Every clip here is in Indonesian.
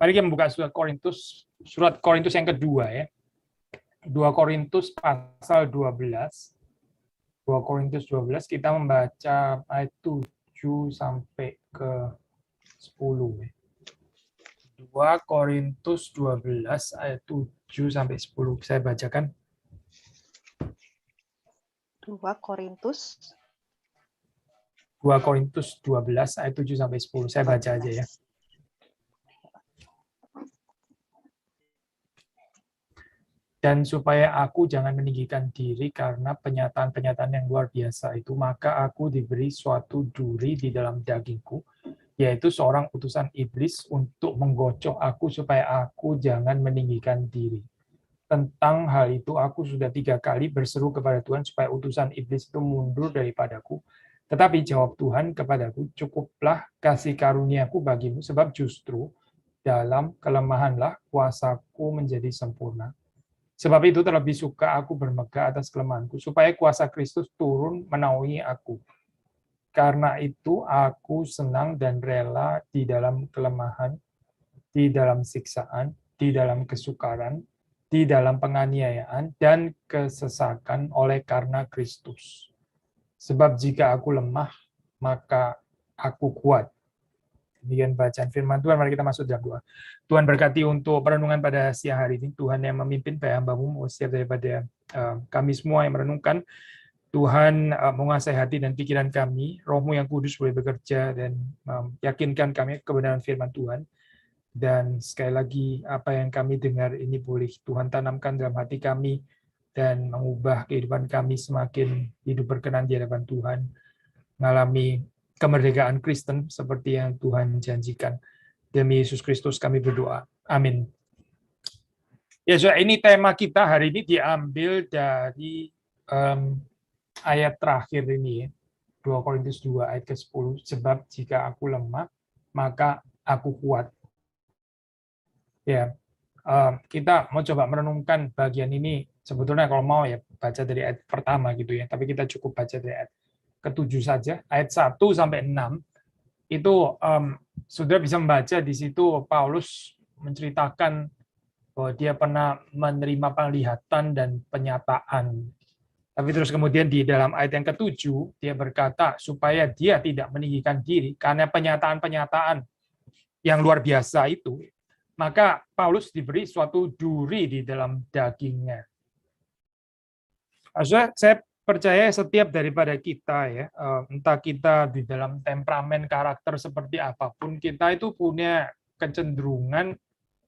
Mari kita membuka surat Korintus yang kedua ya. 2 Korintus pasal 12. 2 Korintus 12 kita membaca ayat 7 sampai ke 10 ya. 2 Korintus 12 ayat 7 sampai 10. Saya bacakan. 2 Korintus 12 ayat 7 sampai 10. Saya baca aja ya. Dan supaya aku jangan meninggikan diri karena penyataan-penyataan yang luar biasa itu, maka aku diberi suatu duri di dalam dagingku, yaitu seorang utusan iblis untuk menggocok aku supaya aku jangan meninggikan diri. Tentang hal itu aku sudah 3 kali berseru kepada Tuhan supaya utusan iblis itu mundur daripadaku. Tetapi jawab Tuhan kepadaku, cukuplah kasih karuniaku bagimu, sebab justru dalam kelemahanlah kuasaku menjadi sempurna. Sebab itu terlebih suka aku bermegah atas kelemahanku, supaya kuasa Kristus turun menaungi aku. Karena itu aku senang dan rela di dalam kelemahan, di dalam siksaan, di dalam kesukaran, di dalam penganiayaan, dan kesesakan oleh karena Kristus. Sebab jika aku lemah, maka aku kuat. Demikian bacaan firman Tuhan, mari kita masuk jam 2. Tuhan berkati untuk perenungan pada siang hari ini. Tuhan yang memimpin, baik hamba-Mu, mengusir daripada kami semua yang merenungkan. Tuhan menguasai hati dan pikiran kami, Roh-Mu yang kudus boleh bekerja dan yakinkan kami kebenaran firman Tuhan. Dan sekali lagi, apa yang kami dengar ini boleh Tuhan tanamkan dalam hati kami dan mengubah kehidupan kami semakin hidup berkenan di hadapan Tuhan, mengalami kemerdekaan Kristen seperti yang Tuhan janjikan. Demi Yesus Kristus kami berdoa. Amin. Ya, so ini tema kita hari ini diambil dari ayat terakhir ini ya. 2 Korintus 2 ayat ke-10. Sebab jika aku lemah, maka aku kuat. Ya, kita mau coba merenungkan bagian ini. Sebetulnya kalau mau ya baca dari ayat pertama gitu ya. Tapi kita cukup baca dari ayat ke-7 saja. Ayat 1 sampai 6 itu sudah bisa membaca di situ Paulus menceritakan bahwa dia pernah menerima penglihatan dan penyataan. Tapi terus kemudian di dalam ayat yang ke-7 dia berkata supaya dia tidak meninggikan diri karena penyataan-penyataan yang luar biasa itu, maka Paulus diberi suatu duri di dalam dagingnya. Saya percaya setiap daripada kita ya, entah kita di dalam temperamen karakter seperti apapun, kita itu punya kecenderungan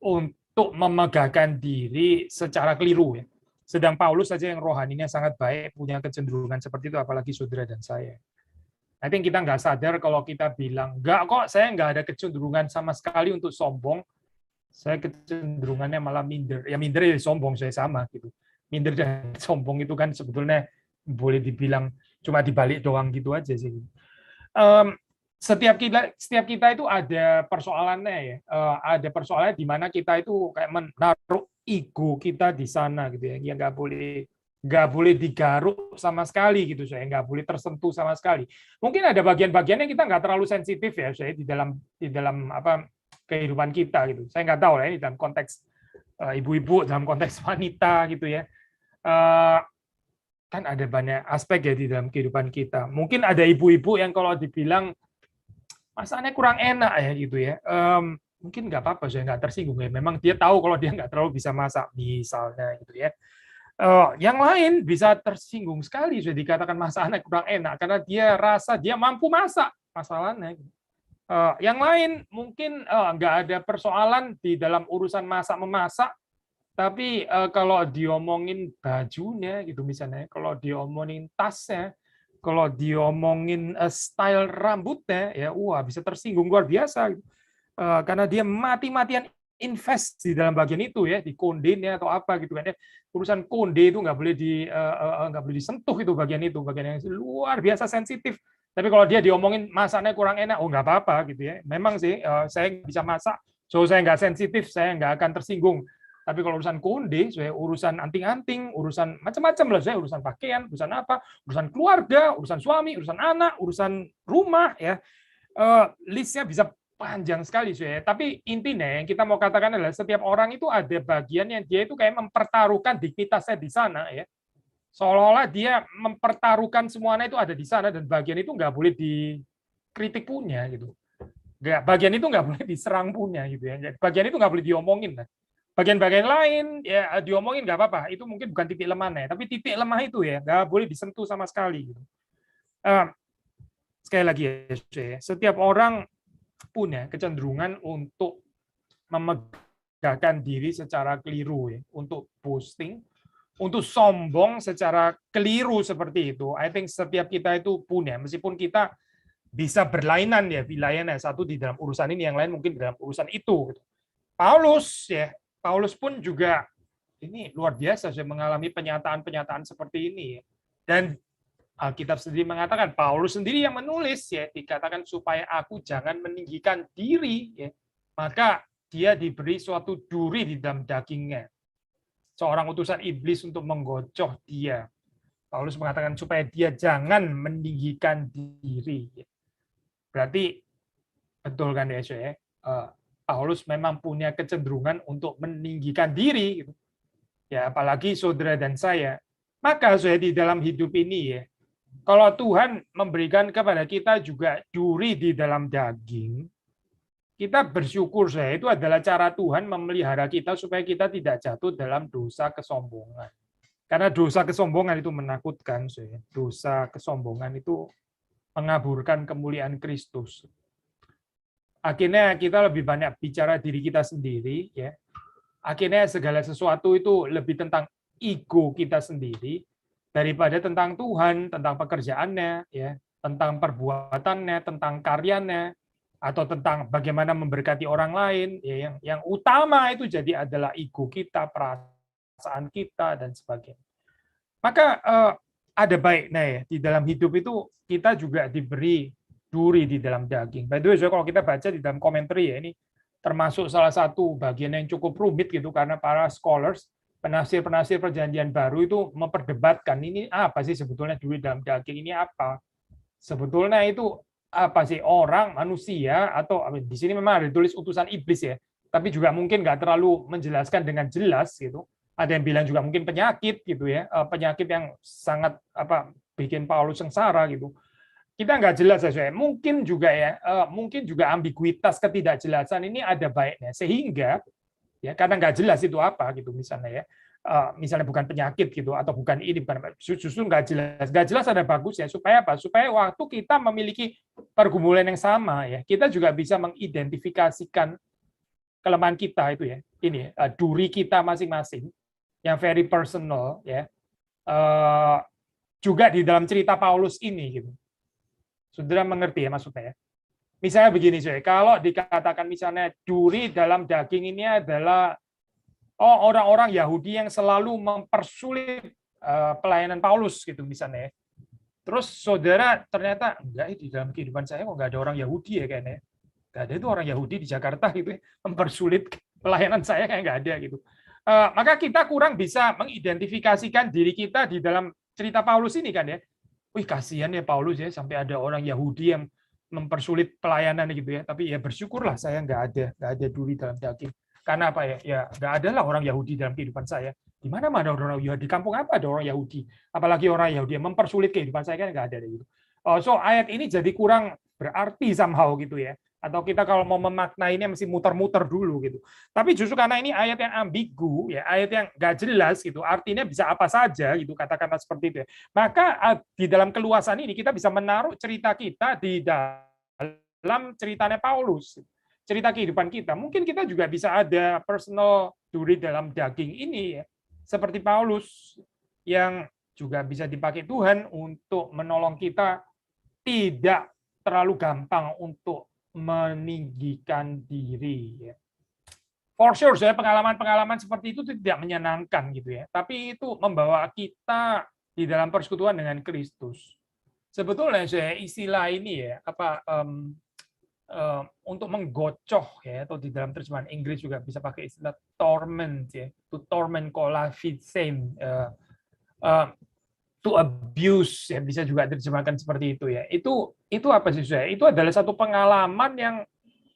untuk memegahkan diri secara keliru ya. Sedang Paulus saja yang rohaninya sangat baik punya kecenderungan seperti itu, apalagi saudara dan saya. I think kita nggak sadar kalau kita bilang, nggak kok, saya nggak ada kecenderungan sama sekali untuk sombong, saya kecenderungannya malah minder. Ya minder ya sombong, saya sama gitu. Minder dan sombong itu kan sebetulnya boleh dibilang cuma dibalik doang gitu aja sih. Setiap kita itu ada persoalannya ya, ada persoalannya di mana kita itu kayak menaruh ego kita di sana gitu ya, yang nggak boleh digaruk sama sekali gitu, saya nggak boleh tersentuh sama sekali. Mungkin ada bagian-bagiannya kita nggak terlalu sensitif ya, saya di dalam apa kehidupan kita gitu. Saya nggak tahu lah ini dalam konteks ibu-ibu, dalam konteks wanita gitu ya. Kan ada banyak aspek ya di dalam kehidupan kita. Mungkin ada ibu-ibu yang kalau dibilang masakannya kurang enak ya gitu ya. Mungkin nggak apa-apa, saya nggak tersinggung ya. Memang dia tahu kalau dia nggak terlalu bisa masak misalnya gitu ya. Yang lain bisa tersinggung sekali sudah dikatakan masakannya kurang enak karena dia rasa dia mampu masak masalahnya. Yang lain mungkin nggak ada persoalan di dalam urusan masak memasak, tapi kalau diomongin bajunya gitu misalnya, kalau diomongin tasnya, kalau diomongin style rambutnya, ya wah bisa tersinggung luar biasa. Karena dia mati-matian invest di dalam bagian itu ya, di kondenya atau apa gitu kan ya. Urusan konde itu nggak boleh disentuh itu bagian yang luar biasa sensitif. Tapi kalau dia diomongin masaknya kurang enak, oh nggak apa-apa gitu ya. Memang sih saya bisa masak, so saya nggak sensitif, saya nggak akan tersinggung. Tapi kalau urusan konde, saya urusan anting-anting, urusan macam-macam lah, saya urusan pakaian, urusan apa, urusan keluarga, urusan suami, urusan anak, urusan rumah, ya listnya bisa panjang sekali saya. Tapi intinya yang kita mau katakan adalah setiap orang itu ada bagian yang dia itu kayak mempertaruhkan dignitasnya di sana ya. Seolah-olah dia mempertaruhkan semuanya itu ada di sana dan bagian itu nggak boleh dikritik punya gitu. Nggak, bagian itu nggak boleh diserang punya gitu ya. Bagian itu nggak boleh diomongin lah. Bagian-bagian lain ya diomongin nggak apa-apa. Itu mungkin bukan titik lemahnya, tapi titik lemah itu ya nggak boleh disentuh sama sekali. Gitu. Sekali lagi ya, setiap orang punya kecenderungan untuk memegahkan diri secara keliru ya, untuk boasting, untuk sombong secara keliru seperti itu. I think setiap kita itu punya, meskipun kita bisa berlainan ya wilayahnya, satu di dalam urusan ini, yang lain mungkin di dalam urusan itu. Paulus ya, Paulus pun juga ini luar biasa saya mengalami penyataan-penyataan seperti ini ya. Dan Alkitab sendiri mengatakan, Paulus sendiri yang menulis ya, dikatakan supaya aku jangan meninggikan diri ya. Maka dia diberi suatu duri di dalam dagingnya. Seorang utusan iblis untuk menggocoh dia. Paulus mengatakan supaya dia jangan meninggikan diri. Berarti betul kan ya, saya? Paulus memang punya kecenderungan untuk meninggikan diri gitu. Ya, apalagi saudara dan saya. Maka saya di dalam hidup ini ya, kalau Tuhan memberikan kepada kita juga duri di dalam daging, kita bersyukur saya itu adalah cara Tuhan memelihara kita supaya kita tidak jatuh dalam dosa kesombongan. Karena dosa kesombongan itu menakutkan saya. Dosa kesombongan itu mengaburkan kemuliaan Kristus. Akhirnya kita lebih banyak bicara diri kita sendiri ya. Akhirnya segala sesuatu itu lebih tentang ego kita sendiri daripada tentang Tuhan, tentang pekerjaannya, ya, tentang perbuatannya, tentang karyanya, atau tentang bagaimana memberkati orang lain. Ya, yang utama itu jadi adalah ego kita, perasaan kita, dan sebagainya. Maka ada baiknya ya di dalam hidup itu kita juga diberi duri di dalam daging. By the way, kalau kita baca di dalam komentari ya, ini termasuk salah satu bagian yang cukup rumit gitu karena para scholars penafsir-penafsir perjanjian baru itu memperdebatkan ini apa sih sebetulnya duri dalam daging ini apa? Sebetulnya itu apa sih, orang, manusia, atau di sini memang ada ditulis utusan iblis ya, tapi juga mungkin nggak terlalu menjelaskan dengan jelas gitu. Ada yang bilang juga mungkin penyakit gitu ya, penyakit yang sangat bikin Paulus sengsara gitu. Kita nggak jelas ya, mungkin juga ya, mungkin juga ambiguitas ketidakjelasan ini ada baiknya sehingga ya karena nggak jelas itu apa gitu misalnya ya, misalnya bukan penyakit gitu atau bukan ini bukan justru nggak jelas ada bagus ya supaya apa, supaya waktu kita memiliki pergumulan yang sama ya kita juga bisa mengidentifikasikan kelemahan kita itu ya, ini duri kita masing-masing yang very personal ya, juga di dalam cerita Paulus ini gitu. Saudara mengerti ya maksudnya ya? Misalnya begini, kalau dikatakan misalnya duri dalam daging ini adalah orang-orang Yahudi yang selalu mempersulit pelayanan Paulus gitu misalnya. Terus saudara ternyata enggak, di dalam kehidupan saya kok nggak ada orang Yahudi ya kayaknya. Nggak ada itu orang Yahudi di Jakarta gitu ya, mempersulit pelayanan saya kayak nggak ada gitu. Maka kita kurang bisa mengidentifikasikan diri kita di dalam cerita Paulus ini kan ya. Wih kasihan ya Paulus ya sampai ada orang Yahudi yang mempersulit pelayanan gitu ya. Tapi ya bersyukurlah saya nggak ada duri dalam daging. Karena apa ya? Ya nggak ada lah orang Yahudi dalam kehidupan saya. Di mana ada orang Yahudi? Di kampung apa ada orang Yahudi? Apalagi orang Yahudi yang mempersulit kehidupan saya kan nggak ada gitu. So ayat ini jadi kurang berarti somehow gitu ya. Atau kita kalau mau memaknainya mesti muter-muter dulu gitu. Tapi justru karena ini ayat yang ambigu, ya ayat yang nggak jelas gitu, artinya bisa apa saja gitu, katakanlah seperti itu. Ya. Maka di dalam keluasan ini kita bisa menaruh cerita kita di dalam ceritanya Paulus, cerita kehidupan kita. Mungkin kita juga bisa ada personal duri dalam daging ini ya, seperti Paulus yang juga bisa dipakai Tuhan untuk menolong kita tidak terlalu gampang untuk meninggikan diri. For sure, saya pengalaman-pengalaman seperti itu tidak menyenangkan gitu ya. Tapi itu membawa kita di dalam persekutuan dengan Kristus. Sebetulnya saya istilah ini ya untuk menggocoh ya, atau di dalam terjemahan Inggris juga bisa pakai istilah torment ya, to torment kolavitsen, to abuse ya bisa juga diterjemahkan seperti itu ya. Itu apa sih saya? Itu adalah satu pengalaman yang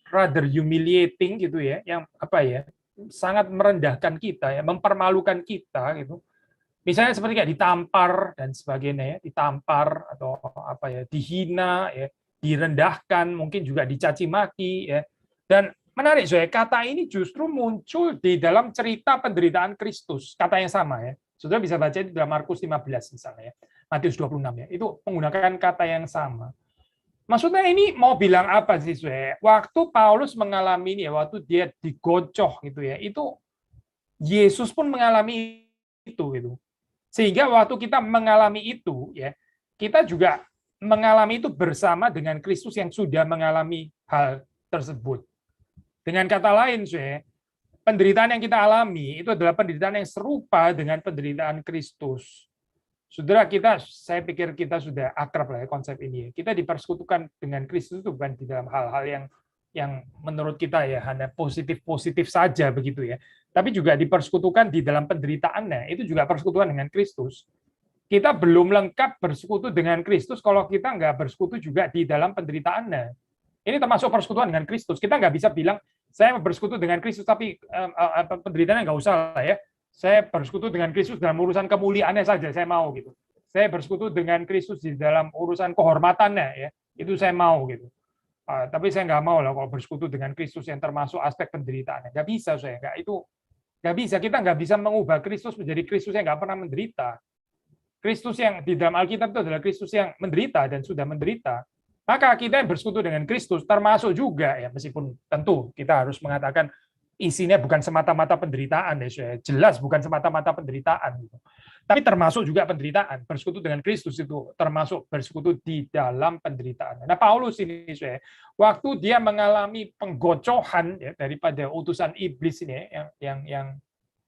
rather humiliating gitu ya, yang apa ya, sangat merendahkan kita ya, mempermalukan kita gitu. Misalnya seperti kayak ditampar dan sebagainya ya, ditampar atau apa ya, dihina ya, direndahkan, mungkin juga dicaci maki ya. Dan menarik saya, kata ini justru muncul di dalam cerita penderitaan Kristus, kata yang sama ya. Saudara bisa baca di dalam Markus 15 misalnya ya, Matius 26 ya. Itu menggunakan kata yang sama. Maksudnya ini mau bilang apa sih, saya? Waktu Paulus mengalami ini ya, waktu dia digocoh gitu ya, itu Yesus pun mengalami itu gitu. Sehingga waktu kita mengalami itu ya, kita juga mengalami itu bersama dengan Kristus yang sudah mengalami hal tersebut. Dengan kata lain, penderitaan yang kita alami itu adalah penderitaan yang serupa dengan penderitaan Kristus. Saudara, saya pikir kita sudah akrab lah ya konsep ini. Kita dipersekutukan dengan Kristus itu bukan di dalam hal-hal yang menurut kita ya hanya positif-positif saja begitu ya. Tapi juga dipersekutukan di dalam penderitaannya, itu juga persekutuan dengan Kristus. Kita belum lengkap bersekutu dengan Kristus kalau kita nggak bersekutu juga di dalam penderitaannya. Ini termasuk persekutuan dengan Kristus. Kita nggak bisa bilang, saya bersekutu dengan Kristus, tapi penderitaannya nggak usah lah ya. Saya bersekutu dengan Kristus dalam urusan kemuliaannya saja, saya mau gitu. Saya bersekutu dengan Kristus di dalam urusan kehormatannya, ya itu saya mau gitu. Tapi saya nggak mau lah kalau bersekutu dengan Kristus yang termasuk aspek penderitaannya. Nggak bisa saya, nggak bisa. Kita nggak bisa mengubah Kristus menjadi Kristus yang nggak pernah menderita. Kristus yang di dalam Alkitab itu adalah Kristus yang menderita dan sudah menderita. Maka kita yang bersekutu dengan Kristus termasuk juga ya, meskipun tentu kita harus mengatakan isinya bukan semata-mata penderitaan ya, jelas bukan semata-mata penderitaan gitu. Tapi termasuk juga penderitaan. Bersekutu dengan Kristus itu termasuk bersekutu di dalam penderitaan. Nah, Paulus ini waktu dia mengalami penggocohan ya, daripada utusan iblis ini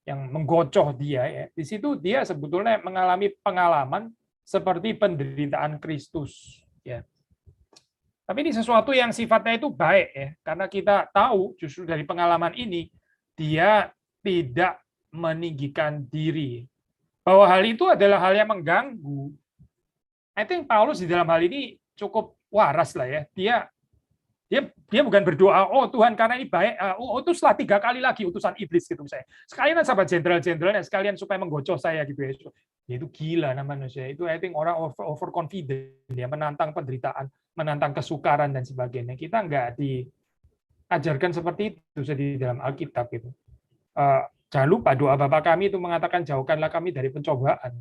yang menggocoh dia ya. Di situ dia sebetulnya mengalami pengalaman seperti penderitaan Kristus ya. Tapi ini sesuatu yang sifatnya itu baik ya, karena kita tahu justru dari pengalaman ini dia tidak meninggikan diri. Bahwa hal itu adalah hal yang mengganggu. I think Paulus di dalam hal ini cukup waras lah ya. Dia bukan berdoa, oh Tuhan karena ini baik, utuslah 3 kali lagi utusan iblis gitu saya. Sekalian sahabat jenderal-jenderalnya sekalian supaya menggocoh saya gitu ya. Ya itu gila namanya saya. Itu I think orang overconfident ya, menantang penderitaan, menantang kesukaran dan sebagainya. Kita nggak diajarkan seperti itu di dalam Alkitab gitu. Jangan lupa doa Bapa kami itu mengatakan jauhkanlah kami dari pencobaan.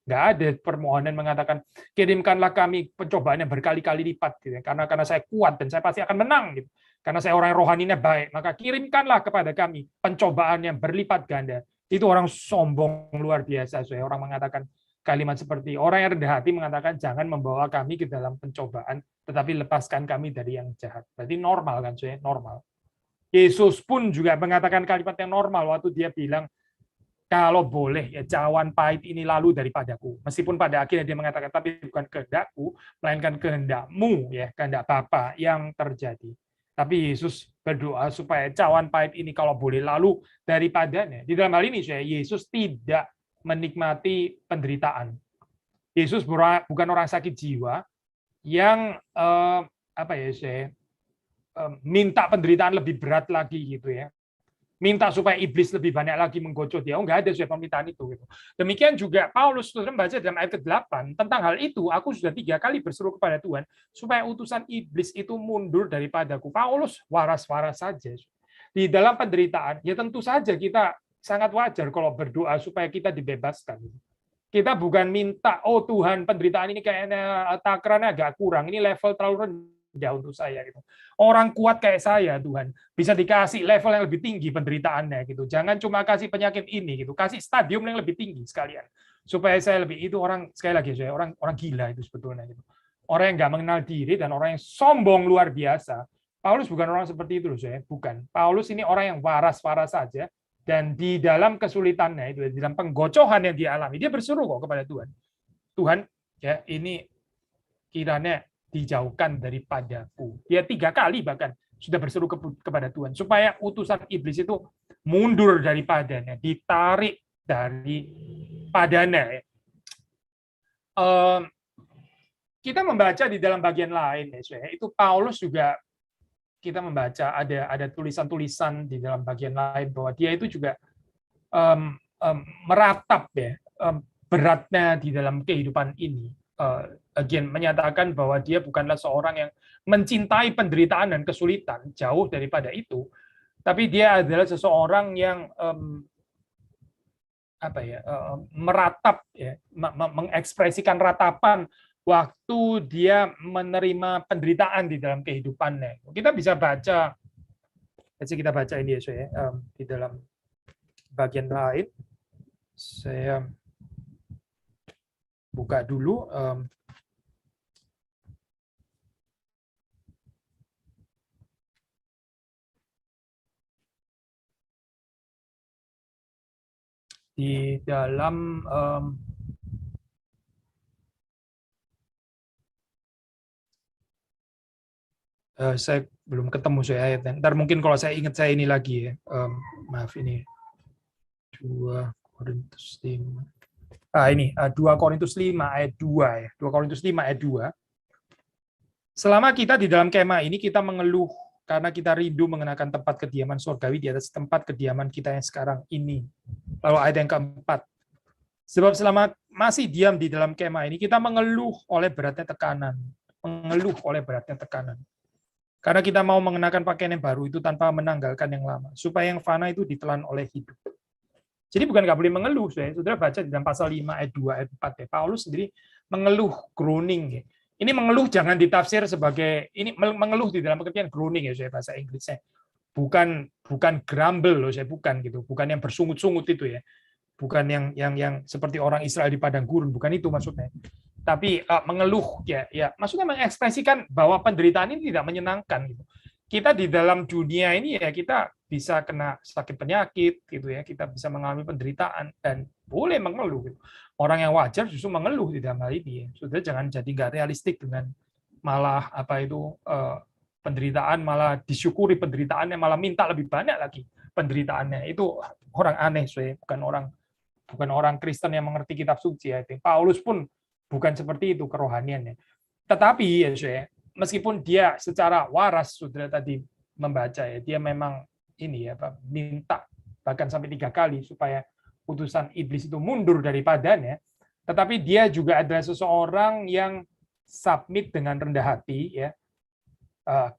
Nggak ada permohonan mengatakan kirimkanlah kami pencobaan yang berkali-kali lipat gitu. Karena saya kuat dan saya pasti akan menang gitu. Karena saya orang rohaninya baik, maka kirimkanlah kepada kami pencobaan yang berlipat ganda. Itu orang sombong luar biasa. Orang mengatakan kalimat seperti orang yang rendah hati mengatakan jangan membawa kami ke dalam pencobaan, tetapi lepaskan kami dari yang jahat. Berarti normal kan, normal. Yesus pun juga mengatakan kalimat yang normal waktu dia bilang, kalau boleh ya cawan pahit ini lalu daripadaku. Meskipun pada akhirnya dia mengatakan tapi bukan kehendakku, melainkan kehendakmu ya, kehendak Bapa yang terjadi. Tapi Yesus berdoa supaya cawan pahit ini kalau boleh lalu daripadanya. Di dalam hal ini Yesus tidak menikmati penderitaan. Yesus bukan orang sakit jiwa yang minta penderitaan lebih berat lagi gitu ya. Minta supaya iblis lebih banyak lagi menggocoh dia. Oh, enggak ada permintaan itu. Gitu. Demikian juga Paulus, saudara baca dalam ayat ke-8, tentang hal itu, aku sudah 3 kali berseru kepada Tuhan, supaya utusan iblis itu mundur daripadaku. Paulus waras-waras saja. Di dalam penderitaan, ya tentu saja kita sangat wajar kalau berdoa supaya kita dibebaskan. Kita bukan minta, oh Tuhan penderitaan ini kayaknya takarannya agak kurang, ini level terlalu rendah untuk saya gitu. Orang kuat kayak saya Tuhan bisa dikasih level yang lebih tinggi penderitaannya gitu. Jangan cuma kasih penyakit ini gitu, kasih stadium yang lebih tinggi sekalian. Supaya saya lebih itu orang sekali lagi orang gila itu sebetulnya gitu. Orang yang nggak mengenal diri dan orang yang sombong luar biasa. Paulus bukan orang seperti itu bukan. Paulus ini orang yang waras-waras saja dan di dalam kesulitannya itu di dalam penggocohan yang dia alami dia berseru kok kepada Tuhan. Tuhan ya ini kiranya dijauhkan daripadaku. Dia 3 kali bahkan sudah berseru kepada Tuhan supaya utusan iblis itu mundur daripadanya, ditarik daripadanya. Kita membaca di dalam bagian lain, itu Paulus juga kita membaca ada tulisan-tulisan di dalam bagian lain bahwa dia itu juga meratap ya beratnya di dalam kehidupan ini. Again, menyatakan bahwa dia bukanlah seorang yang mencintai penderitaan dan kesulitan, jauh daripada itu, tapi dia adalah seseorang yang meratap ya, mengekspresikan ratapan waktu dia menerima penderitaan di dalam kehidupannya. Kita bisa baca, kita baca ini ya, di dalam bagian lain. Saya buka dulu. Di dalam saya belum ketemu saya ayatnya. Ntar mungkin kalau saya ingat saya ini lagi ya. Maaf ini 2 Korintus 5. Ini 2 Korintus 5 ayat 2 ya. 2 Korintus 5 ayat 2. Selama kita di dalam kemah ini kita mengeluh karena kita rindu mengenakan tempat kediaman surgawi di atas tempat kediaman kita yang sekarang ini. Lalu ayat yang keempat. Sebab selama masih diam di dalam kemah ini kita mengeluh oleh beratnya tekanan. Mengeluh oleh beratnya tekanan. Karena kita mau mengenakan pakaian yang baru itu tanpa menanggalkan yang lama, supaya yang fana itu ditelan oleh hidup. Jadi bukan nggak boleh mengeluh, saudara baca di dalam pasal 5 ayat 2 ayat 4 ya. Paulus sendiri mengeluh, groaning. Ini mengeluh jangan ditafsir sebagai ini mengeluh di dalam pengertian groaning ya, saya bahasa Inggrisnya. Bukan grumble loh, saya bukan gitu, bukan yang bersungut-sungut itu ya. Bukan yang seperti orang Israel di padang gurun, bukan itu maksudnya. Tapi mengeluh ya maksudnya mengekspresikan bahwa penderitaan ini tidak menyenangkan gitu. Kita di dalam dunia ini ya kita bisa kena sakit penyakit gitu ya, kita bisa mengalami penderitaan dan boleh mengeluh gitu. Orang yang wajar justru mengeluh di dalam hal ini ya. Sudah jangan jadi nggak realistik dengan malah penderitaan, malah disyukuri penderitaannya, malah minta lebih banyak lagi penderitaannya. Itu orang aneh, bukan orang Kristen yang mengerti kitab suci ya. Paulus pun bukan seperti itu kerohaniannya. Tetapi ya, meskipun dia secara waras sudah tadi membaca ya, dia memang ini ya minta bahkan sampai 3 kali supaya utusan iblis itu mundur daripadanya. Tetapi dia juga adalah seseorang yang submit dengan rendah hati ya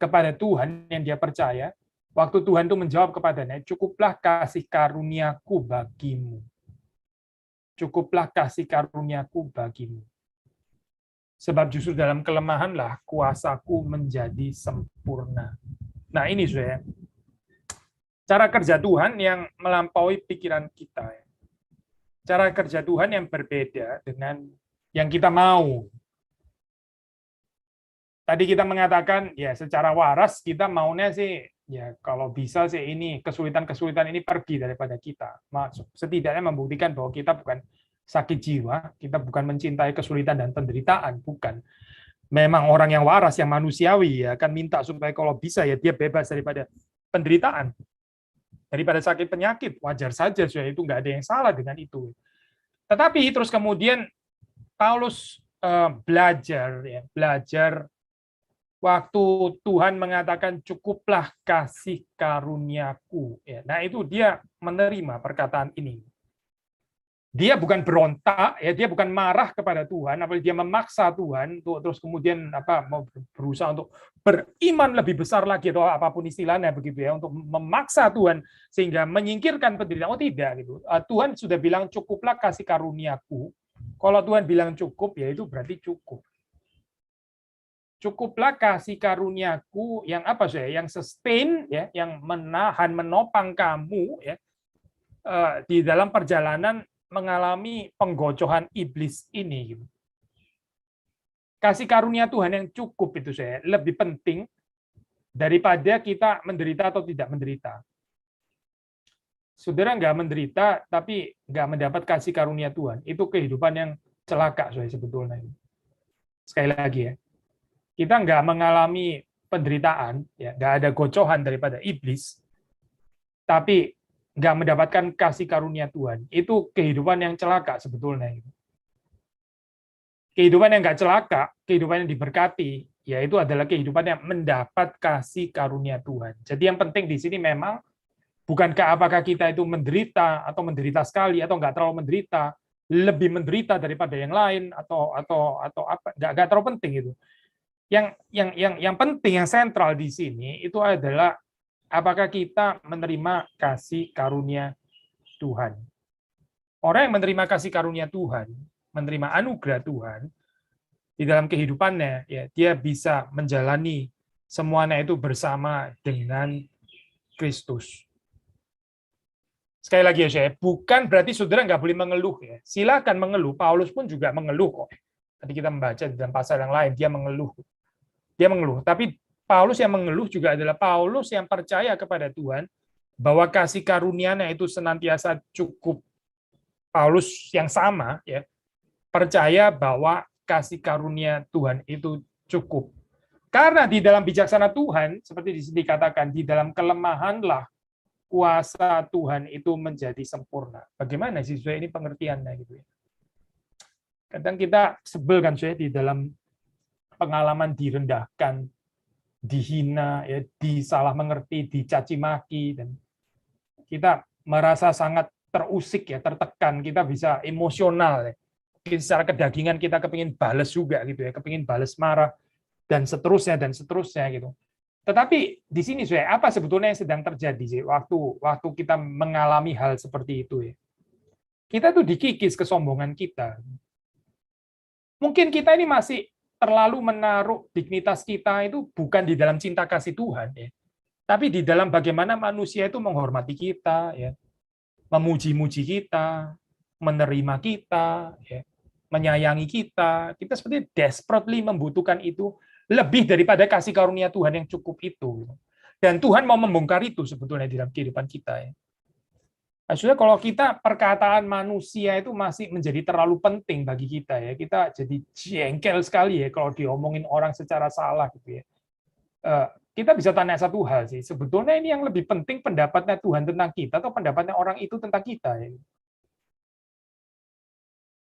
kepada Tuhan yang dia percaya. Waktu Tuhan itu menjawab kepadanya, cukuplah kasih karuniaku bagimu. Cukuplah kasih karuniaku bagimu. Sebab justru dalam kelemahanlah kuasaku menjadi sempurna. Nah ini saya cara kerja Tuhan yang melampaui pikiran kita. Cara kerja Tuhan yang berbeda dengan yang kita mau. Tadi kita mengatakan ya secara waras kita maunya sih ya kalau bisa sih ini kesulitan-kesulitan ini pergi daripada kita. Setidaknya membuktikan bahwa kita bukan sakit jiwa, kita bukan mencintai kesulitan dan penderitaan, bukan. Memang orang yang waras, yang manusiawi ya akan minta supaya kalau bisa ya dia bebas daripada penderitaan, daripada sakit penyakit, wajar saja, itu nggak ada yang salah dengan itu. Tetapi terus kemudian Paulus belajar waktu Tuhan mengatakan cukuplah kasih karuniaku. Nah itu dia menerima perkataan ini. Dia bukan berontak, ya dia bukan marah kepada Tuhan, apalagi dia memaksa Tuhan untuk terus kemudian mau berusaha untuk beriman lebih besar lagi atau apapun istilahnya begitu ya, untuk memaksa Tuhan sehingga menyingkirkan penderitaan. Oh tidak gitu. Tuhan sudah bilang cukuplah kasih karuniaku. Kalau Tuhan bilang cukup ya itu berarti cukup. Cukuplah kasih karuniaku yang yang sustain ya, yang menahan menopang kamu ya di dalam perjalanan mengalami penggocohan iblis ini. Kasih karunia Tuhan yang cukup itu lebih penting daripada kita menderita atau tidak menderita. Saudara nggak menderita tapi nggak mendapat kasih karunia Tuhan, itu kehidupan yang celaka sebetulnya. Sekali lagi ya, kita nggak mengalami penderitaan, ya nggak ada gocohan daripada iblis, tapi nggak mendapatkan kasih karunia Tuhan, itu kehidupan yang celaka sebetulnya. Kehidupan yang nggak celaka, kehidupan yang diberkati, yaitu adalah kehidupan yang mendapat kasih karunia Tuhan. Jadi yang penting di sini memang bukankah apakah kita itu menderita atau menderita sekali atau nggak terlalu menderita, lebih menderita daripada yang lain atau apa, nggak terlalu penting itu. Yang penting, yang sentral di sini itu adalah apakah kita menerima kasih karunia Tuhan. Orang yang menerima kasih karunia Tuhan, menerima anugerah Tuhan di dalam kehidupannya, ya dia bisa menjalani semuanya itu bersama dengan Kristus. Sekali lagi ya, saya bukan berarti saudara nggak boleh mengeluh ya. Silakan mengeluh. Paulus pun juga mengeluh kok. Tadi kita membaca di dalam pasal yang lain, dia mengeluh. Dia mengeluh. Tapi Paulus yang mengeluh juga adalah Paulus yang percaya kepada Tuhan bahwa kasih karunia-Nya itu senantiasa cukup. Paulus yang sama ya percaya bahwa kasih karunia Tuhan itu cukup. Karena di dalam bijaksana Tuhan, seperti di sini dikatakan, di dalam kelemahanlah kuasa Tuhan itu menjadi sempurna. Bagaimana sih saya ini pengertiannya gitu ya? Kadang kita sebel kan saya di dalam pengalaman direndahkan, dihina, ya, disalah mengerti, dicaci maki, dan kita merasa sangat terusik ya, tertekan, kita bisa emosional ya. Mungkin secara kedagingan kita kepingin balas juga gitu ya, kepingin balas marah dan seterusnya gitu. Tetapi di sini saya apa sebetulnya yang sedang terjadi sih waktu kita mengalami hal seperti itu ya. Kita tuh dikikis kesombongan kita. Mungkin kita ini masih terlalu menaruh dignitas kita itu bukan di dalam cinta kasih Tuhan ya, tapi di dalam bagaimana manusia itu menghormati kita ya, memuji-muji kita, menerima kita, ya, menyayangi kita. Kita seperti desperately membutuhkan itu lebih daripada kasih karunia Tuhan yang cukup itu. Dan Tuhan mau membongkar itu sebetulnya di dalam kehidupan kita. Ya. Maksudnya kalau kita perkataan manusia itu masih menjadi terlalu penting bagi kita ya, kita jadi jengkel sekali ya kalau diomongin orang secara salah gitu ya. Kita bisa tanya satu hal sih, sebetulnya ini yang lebih penting pendapatnya Tuhan tentang kita atau pendapatnya orang itu tentang kita ya.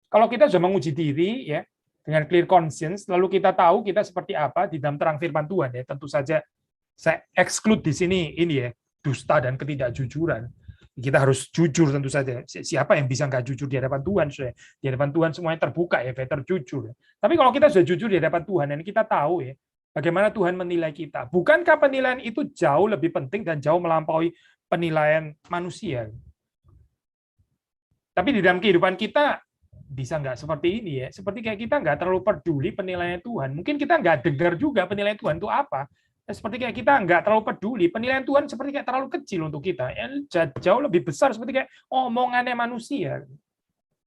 Kalau kita sudah menguji diri ya dengan clear conscience, lalu kita tahu kita seperti apa di dalam terang firman Tuhan ya, tentu saja saya exclude di sini ini ya, dusta dan ketidakjujuran. Kita harus jujur tentu saja. Siapa yang bisa nggak jujur di hadapan Tuhan? Di hadapan Tuhan semuanya terbuka ya, better jujur. Tapi kalau kita sudah jujur di hadapan Tuhan dan kita tahu ya bagaimana Tuhan menilai kita. Bukankah penilaian itu jauh lebih penting dan jauh melampaui penilaian manusia? Tapi di dalam kehidupan kita bisa nggak seperti ini ya? Seperti kayak kita nggak terlalu peduli penilaian Tuhan. Mungkin kita nggak dengar juga penilaian Tuhan itu apa. Seperti kayak kita nggak terlalu peduli penilaian Tuhan seperti kayak terlalu kecil untuk kita. Jauh lebih besar seperti kayak omongannya manusia.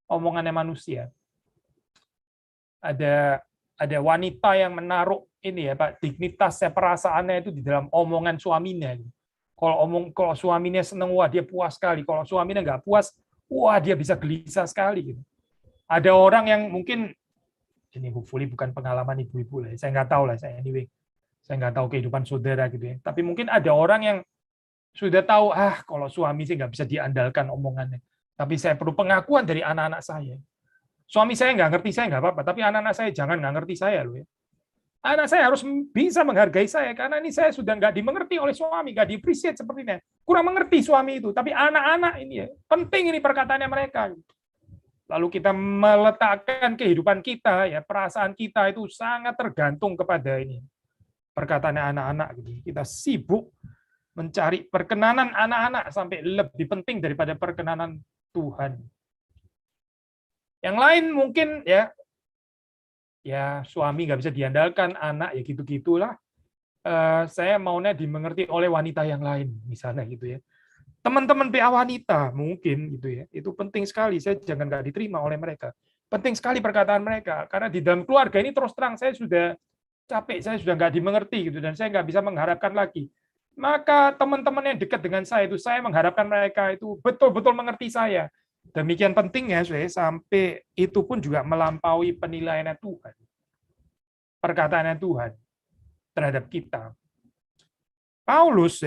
Omongannya manusia. Ada wanita yang menaruh ini ya Pak, dignitasnya, perasaannya itu di dalam omongan suaminya. Kalau suaminya seneng, wah dia puas sekali. Kalau suaminya nggak puas, wah dia bisa gelisah sekali. Gitu. Ada orang yang mungkin ini hopefully bukan pengalaman ibu-ibu lah. Saya nggak tahu lah. Saya nggak tahu kehidupan saudara gitu ya. Tapi mungkin ada orang yang sudah tahu kalau suami sih nggak bisa diandalkan omongannya. Tapi saya perlu pengakuan dari anak-anak saya. Suami saya nggak ngerti saya nggak apa-apa, tapi anak-anak saya jangan nggak ngerti saya loh ya. Anak saya harus bisa menghargai saya karena ini saya sudah nggak dimengerti oleh suami, nggak di-appreciate sepertinya. Kurang mengerti suami itu. Tapi anak-anak ini ya penting ini perkataannya mereka. Lalu kita meletakkan kehidupan kita, ya perasaan kita itu sangat tergantung kepada ini perkataan anak-anak. Kita sibuk mencari perkenanan anak-anak sampai lebih penting daripada perkenanan Tuhan. Yang lain mungkin ya suami nggak bisa diandalkan, anak ya gitu-gitulah. Saya maunya dimengerti oleh wanita yang lain, misalnya gitu ya. Teman-teman PA wanita mungkin gitu ya, itu penting sekali. Saya jangan nggak diterima oleh mereka. Penting sekali perkataan mereka karena di dalam keluarga ini terus terang saya sudah capek, saya sudah nggak dimengerti gitu dan saya nggak bisa mengharapkan lagi. Maka teman-teman yang dekat dengan saya itu saya mengharapkan mereka itu betul-betul mengerti saya. Demikian pentingnya saya sampai itu pun juga melampaui penilaian Tuhan, perkataannya Tuhan terhadap kita. Paulus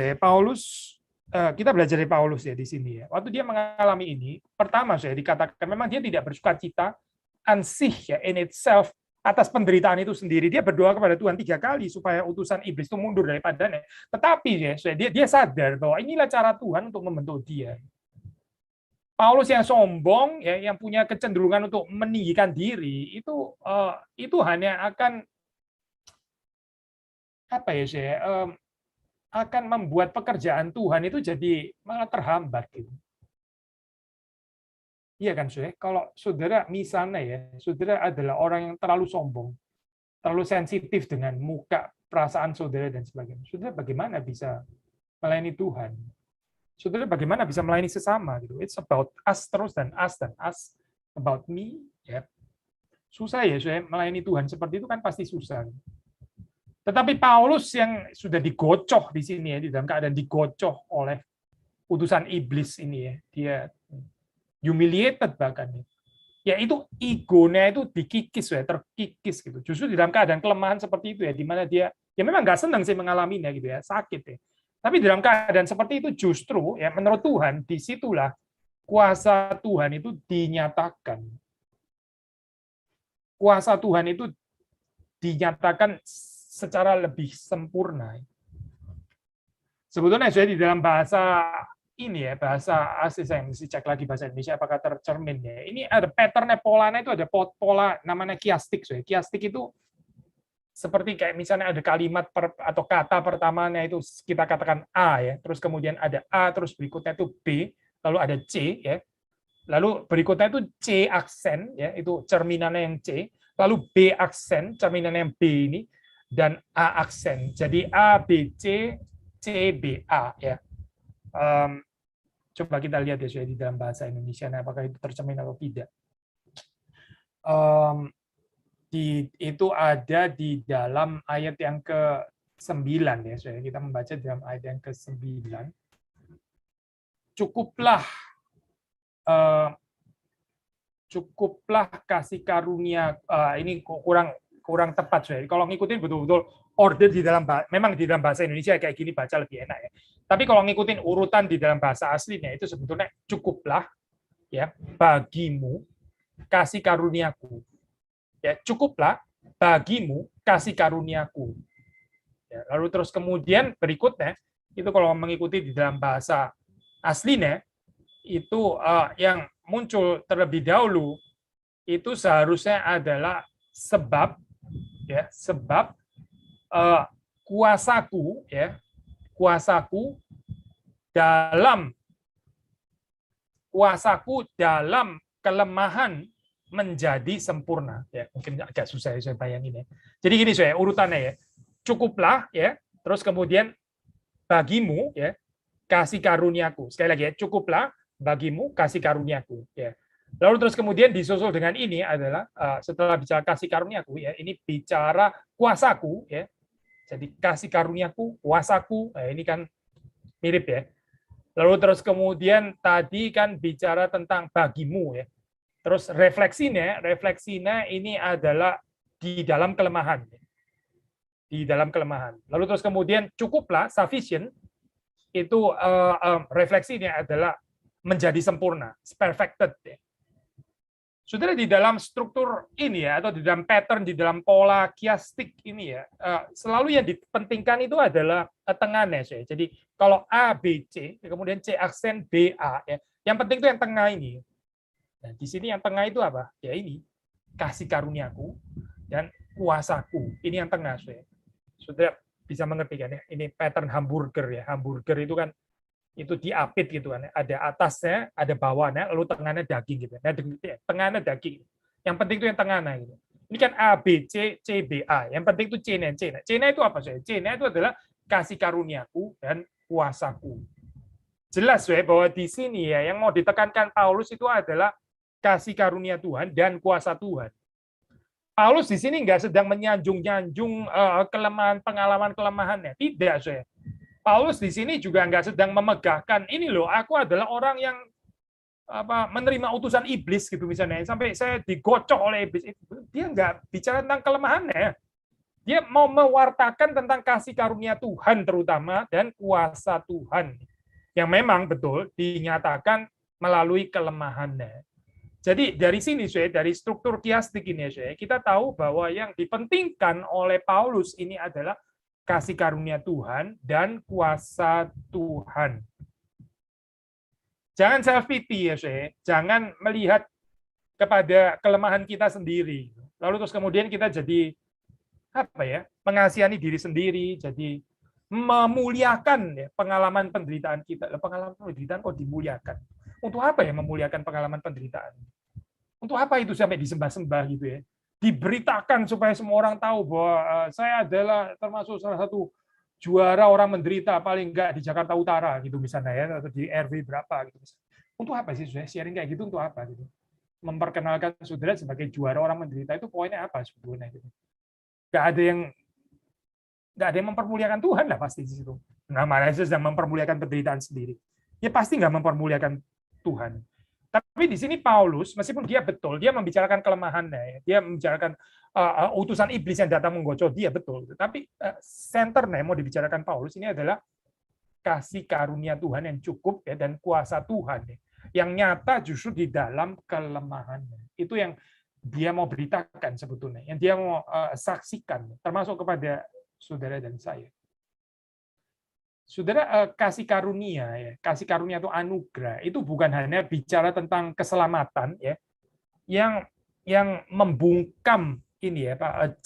kita belajar dari Paulus ya di sini ya. Waktu dia mengalami ini, pertama saya dikatakan memang dia tidak bersuka cita ansih ya in itself atas penderitaan itu sendiri. Dia berdoa kepada Tuhan 3 kali supaya utusan iblis itu mundur daripadanya. Tetapi ya, dia sadar bahwa inilah cara Tuhan untuk membentuk dia. Paulus yang sombong, ya, yang punya kecenderungan untuk meninggikan diri, itu hanya akan apa ya, saya akan membuat pekerjaan Tuhan itu jadi malah terhambat gitu. Iya kan, saudara? Kalau saudara misalnya ya, saudara adalah orang yang terlalu sombong, terlalu sensitif dengan muka, perasaan saudara dan sebagainya. Saudara bagaimana bisa melayani Tuhan? Saudara bagaimana bisa melayani sesama gitu? It's about us terus dan us about me. Ya. Susah ya, saudara, melayani Tuhan seperti itu kan pasti susah. Tetapi Paulus yang sudah digocoh di sini ya, di dalam keadaan digocoh oleh utusan iblis ini ya, dia humiliated bahkan ya, itu egonya itu dikikis ya, terkikis gitu. Justru di dalam keadaan kelemahan seperti itu ya, di mana dia ya memang nggak senang sih mengalaminya gitu ya, sakit ya. Tapi dalam keadaan seperti itu justru ya menurut Tuhan disitulah kuasa Tuhan itu dinyatakan. Kuasa Tuhan itu dinyatakan secara lebih sempurna. Sebetulnya saya di dalam bahasa ini ya, bahasa asli saya mesti cek lagi bahasa Indonesia apakah tercermin ya. Ini ada patternnya, polanya itu ada pola namanya kiastik. Kiastik itu seperti kayak misalnya ada kalimat atau kata pertamanya itu kita katakan A ya, terus kemudian ada A, terus berikutnya itu B, lalu ada C ya, lalu berikutnya itu C aksen ya, itu cerminannya yang C, lalu B aksen, cerminannya yang B ini, dan A aksen. Jadi A B C C B A ya. Coba kita lihat ya di dalam bahasa Indonesia, apakah itu tercermin atau tidak. Itu ada di dalam ayat yang ke-9 ya, kita membaca dalam ayat yang ke-9. Cukuplah kasih karunia, ini kurang tepat saya. Kalau ngikutin betul-betul order di dalam, memang di dalam bahasa Indonesia kayak gini baca lebih enak ya. Tapi kalau ngikutin urutan di dalam bahasa aslinya itu sebetulnya cukuplah ya bagimu kasih karuniaku. Ya, cukuplah bagimu kasih karuniaku. Ya, lalu terus kemudian berikutnya itu kalau mengikuti di dalam bahasa aslinya itu yang muncul terlebih dahulu itu seharusnya adalah sebab ya, sebab kuasaku ya, kuasaku dalam kelemahan menjadi sempurna ya. Mungkin agak susah ya saya bayangin ya. Jadi gini saya urutannya ya, cukuplah ya, terus kemudian bagimu ya kasih karuniaku. Sekali lagi ya, cukuplah bagimu kasih karuniaku ya. Lalu terus kemudian disusul dengan ini adalah setelah bicara kasih karuniaku ya, ini bicara kuasaku ya. Jadi kasih karuniaku, kuasaku, ini kan mirip ya. Lalu terus kemudian tadi kan bicara tentang bagimu ya. Terus refleksinya ini adalah di dalam kelemahan. Di dalam kelemahan. Lalu terus kemudian cukuplah, sufficient, itu refleksinya adalah menjadi sempurna, perfected. Saudara, di dalam struktur ini ya, atau di dalam pattern, di dalam pola kiastik ini ya, selalu yang dipentingkan itu adalah tengahnya. Jadi kalau A, B, C, kemudian C aksen B, A. Ya. Yang penting itu yang tengah ini. Nah, di sini yang tengah itu apa? Ya ini, kasih karuniaku dan kuasaku. Ini yang tengah. Saudara bisa mengerti kan ya? Ini pattern hamburger ya. Hamburger itu kan itu diapit gitu kan, ada atasnya, ada bawahnya, lalu tengahnya daging gitu. Nah, tengahnya daging. Yang penting itu yang tengahnya gitu. Ini kan A, B, C, C, B, A. Yang penting itu C-nya. C-nya itu apa saya? C-nya itu adalah kasih karuniaku dan kuasaku. Jelas ya bahwa di sini ya yang mau ditekankan Paulus itu adalah kasih karunia Tuhan dan kuasa Tuhan. Paulus di sini nggak sedang menyanjung-nyanjung kelemahan, pengalaman kelemahannya. Tidak, saya. Paulus di sini juga nggak sedang memegahkan ini loh, aku adalah orang yang menerima utusan iblis gitu misalnya, sampai saya digocok oleh iblis. Dia nggak bicara tentang kelemahannya, dia mau mewartakan tentang kasih karunia Tuhan terutama dan kuasa Tuhan yang memang betul dinyatakan melalui kelemahannya. Jadi dari sini, dari struktur kiastik ini, kita tahu bahwa yang dipentingkan oleh Paulus ini adalah kasih karunia Tuhan dan kuasa Tuhan. Jangan self pity ya, jangan melihat kepada kelemahan kita sendiri. Lalu terus kemudian kita jadi mengasihani diri sendiri, jadi memuliakan ya, pengalaman penderitaan kita. Pengalaman penderitaan kok dimuliakan? Untuk apa ya memuliakan pengalaman penderitaan? Untuk apa itu sampai disembah-sembah gitu ya? Diberitakan supaya semua orang tahu bahwa saya adalah termasuk salah satu juara orang menderita paling enggak di Jakarta Utara gitu misalnya ya, atau di RW berapa gitu. Untuk apa sih sharing kayak gitu, untuk apa gitu? Memperkenalkan saudara sebagai juara orang menderita itu poinnya apa sebetulnya gitu? Nggak ada yang mempermuliakan Tuhan lah pasti di situ. Nah, mana sedang mempermuliakan penderitaan sendiri. Ya pasti nggak mempermuliakan Tuhan. Tapi di sini Paulus, meskipun dia betul, dia membicarakan kelemahannya, dia membicarakan utusan iblis yang datang menggocok dia, betul. Tapi senternya mau dibicarakan Paulus ini adalah kasih karunia Tuhan yang cukup ya, dan kuasa Tuhan ya, yang nyata justru di dalam kelemahannya. Itu yang dia mau beritakan sebetulnya, yang dia mau saksikan, termasuk kepada saudara dan saya. Saudara, kasih karunia ya, kasih karunia atau anugerah itu bukan hanya bicara tentang keselamatan ya, yang membungkam ini ya Pak,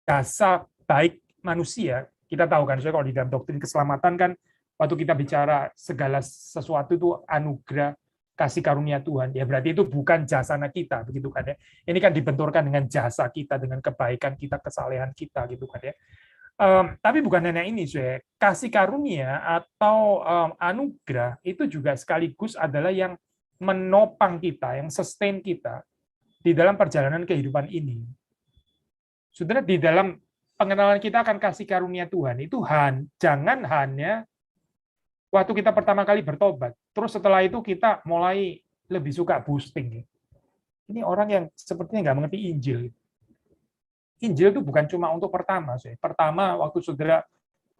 jasa baik manusia. Kita tahu kan, kalau di dalam doktrin keselamatan kan, waktu kita bicara segala sesuatu itu anugerah kasih karunia Tuhan, ya berarti itu bukan jasana kita, begitu kan ya. Ini kan dibenturkan dengan jasa kita, dengan kebaikan kita, kesalehan kita, gitu kan ya. Tapi bukan hanya ini, kasih karunia atau anugerah itu juga sekaligus adalah yang menopang kita, yang sustain kita di dalam perjalanan kehidupan ini. Saudara, di dalam pengenalan kita akan kasih karunia Tuhan itu jangan hanya waktu kita pertama kali bertobat, terus setelah itu kita mulai lebih suka boosting. Ini orang yang sepertinya nggak mengerti Injil. Injil itu bukan cuma untuk pertama. Pertama, waktu saudara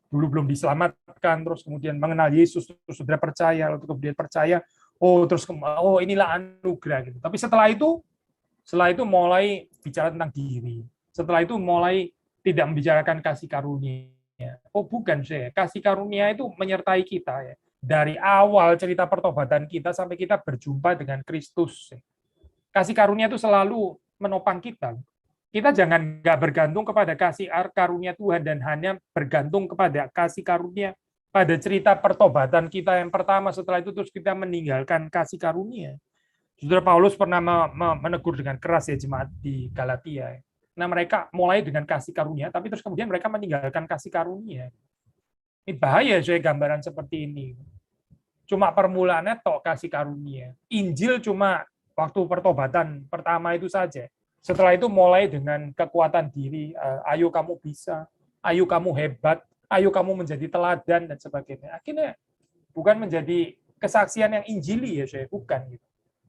dulu belum diselamatkan, terus kemudian mengenal Yesus, terus saudara percaya, lalu kemudian percaya, oh inilah anugerah. Gitu. Tapi setelah itu mulai bicara tentang diri. Setelah itu mulai tidak membicarakan kasih karunia. Oh bukan, kasih karunia itu menyertai kita ya. Dari awal cerita pertobatan kita sampai kita berjumpa dengan Kristus. Kasih karunia itu selalu menopang kita. Kita jangan nggak bergantung kepada kasih karunia Tuhan dan hanya bergantung kepada kasih karunia pada cerita pertobatan kita yang pertama, setelah itu terus kita meninggalkan kasih karunia. Saudara Paulus pernah menegur dengan keras ya jemaat di Galatia. Nah, mereka mulai dengan kasih karunia, tapi terus kemudian mereka meninggalkan kasih karunia. Ini bahaya gambaran seperti ini. Cuma permulaannya tok kasih karunia. Injil cuma waktu pertobatan pertama itu saja. Setelah itu mulai dengan kekuatan diri, ayo kamu bisa, ayo kamu hebat, ayo kamu menjadi teladan dan sebagainya. Akhirnya bukan menjadi kesaksian yang injili ya, bukan gitu.